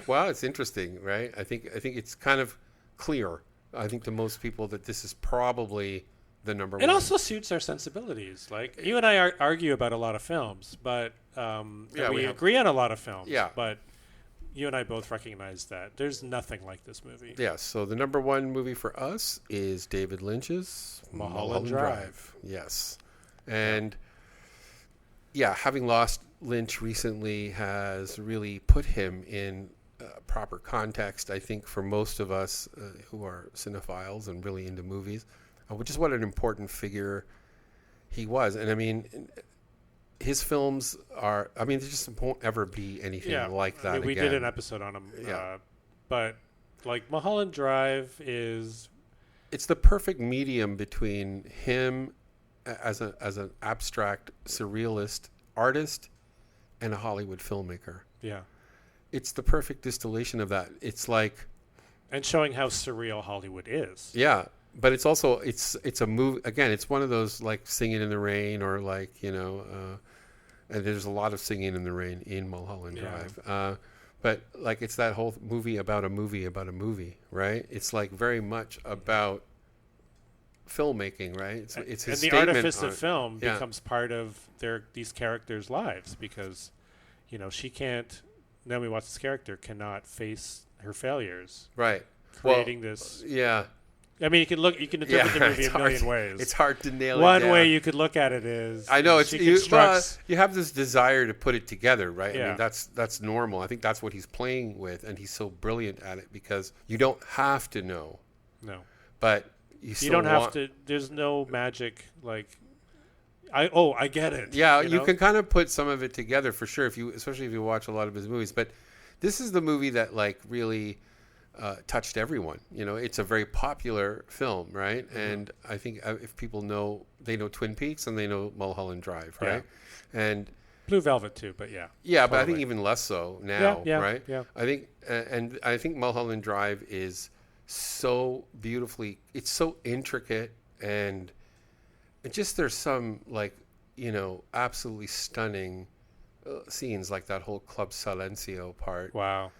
well, it's interesting, right? I think it's kind of clear. I think to most people that this is probably the number one. It also suits our sensibilities. Like, you and I argue about a lot of films, but we agree on a lot of films. Yeah. But you and I both recognize that there's nothing like this movie. Yes. So the number one movie for us is David Lynch's Mulholland Drive. Yes. And having lost Lynch recently has really put him in proper context, I think, for most of us who are cinephiles and really into movies. Which is what an important figure he was. And I mean, his films there just won't ever be anything like that. We did an episode on him. But like Mulholland Drive it's the perfect medium between him as an abstract surrealist artist and a Hollywood filmmaker. Yeah. It's the perfect distillation of that. It's like, and showing how surreal Hollywood is. Yeah. But it's also it's a movie again. It's one of those like Singing in the Rain or like and there's a lot of singing in the rain in Mulholland Drive. But like it's that whole movie about a movie, right? It's like very much about filmmaking, right? It's his and the artifice of film becomes part of these characters' lives because she can't. Naomi Watts' character cannot face her failures, right? Creating this, I mean, you can interpret the movie a million ways. It's hard to nail it down. One way you could look at it is I know you have this desire to put it together, right? I mean, that's normal. I think that's what he's playing with, and he's so brilliant at it because you don't have to know. No, but you don't have to. There's no magic like. I get it. Yeah, you can kind of put some of it together for sure especially if you watch a lot of his movies. But this is the movie that like really. Touched everyone. It's a very popular film, right? Mm-hmm. And I think if people they know Twin Peaks and they know Mulholland Drive, right? Yeah. And Blue Velvet too, but yeah, totally. But I think even less so now, right? Yeah. I think Mulholland Drive is so beautifully. It's so intricate, and there's some like absolutely stunning scenes like that whole Club Silencio part. Wow,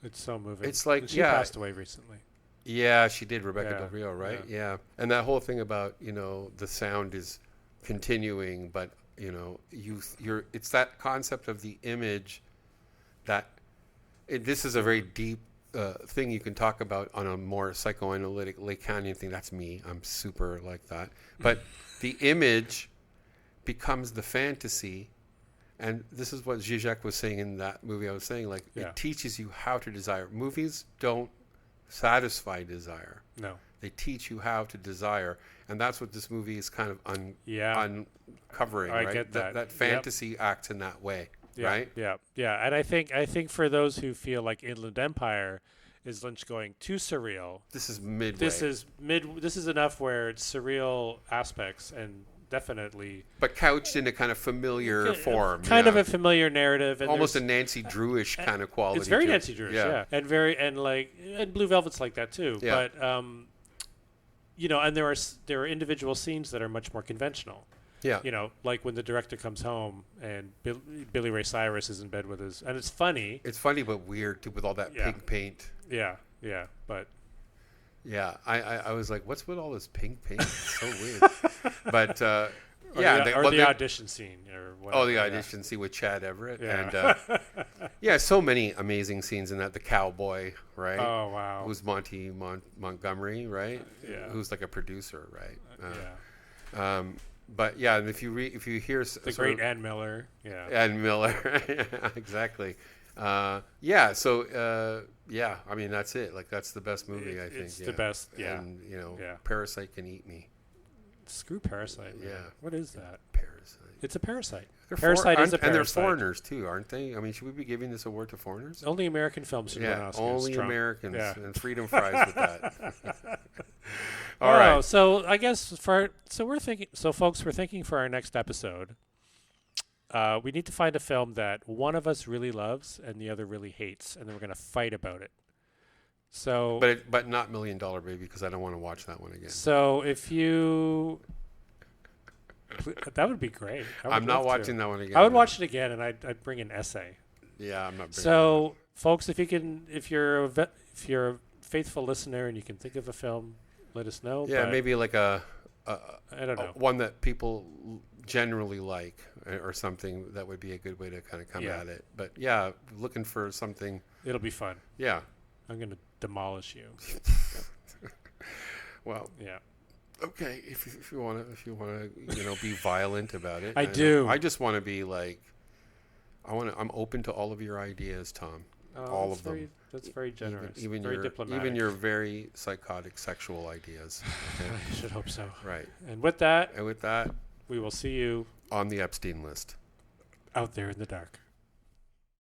It's so moving. It's like she passed away recently. Yeah, she did, Rebecca Del Rio, right? Yeah. And that whole thing about the sound is continuing, but it's that concept of the image that this is a very deep thing you can talk about on a more psychoanalytic Lacanian thing. That's me. I'm super like that. But the image becomes the fantasy. And this is what Zizek was saying in that movie I was saying, like, it teaches you how to desire. Movies don't satisfy desire. No. They teach you how to desire. And that's what this movie is kind of uncovering, right? I get that. That fantasy acts in that way, right? Yeah. And I think for those who feel like Inland Empire is Lynch going too surreal. This is midway. This is enough where it's surreal aspects and definitely. But couched in a kind of familiar form. Kind of a familiar narrative. And almost a Nancy Drew-ish kind of quality. It's very Nancy Drew-ish, yeah. And Blue Velvet's like that too. Yeah. But, and there are individual scenes that are much more conventional. Yeah. Like when the director comes home and Billy Ray Cyrus is in bed with his... And it's funny. It's funny but weird, too, with all that pink paint. Yeah, but... Yeah, I was like, what's with all this pink paint? It's so weird. But, the audition scene. Or whatever, the audition scene with Chad Everett. Yeah. And, so many amazing scenes in that. The cowboy, right? Oh, wow. Who's Monty Montgomery, right? Yeah. Who's like a producer, right? Yeah. But yeah, and if you hear the great Ann Miller, Ann Miller, exactly. I mean that's it. Like that's the best movie I think. It's the best. Yeah. And Parasite can eat me. Screw Parasite. Man. Yeah. What is that? Parasite. It's a parasite. Parasite is a parasite. And they're foreigners too, aren't they? I mean, should we be giving this award to foreigners? Only American films should win Oscars. Only Trump. Americans. Yeah. And freedom fries with that. All right. So I guess we're thinking for our next episode, we need to find a film that one of us really loves and the other really hates, and then we're going to fight about it. So, but not $1 Million Baby because I don't want to watch that one again. So if you, that would be great. I'm not watching that one again. I would watch it again, and I'd bring an essay. Yeah, I'm not. So, folks, if you're a faithful listener and you can think of a film, let us know. Yeah, maybe like I don't know, one that people generally like or something that would be a good way to kind of come at it. But yeah, looking for something. It'll be fun. Yeah. I'm going to demolish you. Well, yeah. Okay, if you want to be violent about it. I do. I just want to be like I'm open to all of your ideas, Tom. All of them. That's very generous. Even very diplomatic. Even your very psychotic sexual ideas. Okay? I should hope so. Right. And with that, we will see you on the Epstein list. Out there in the dark.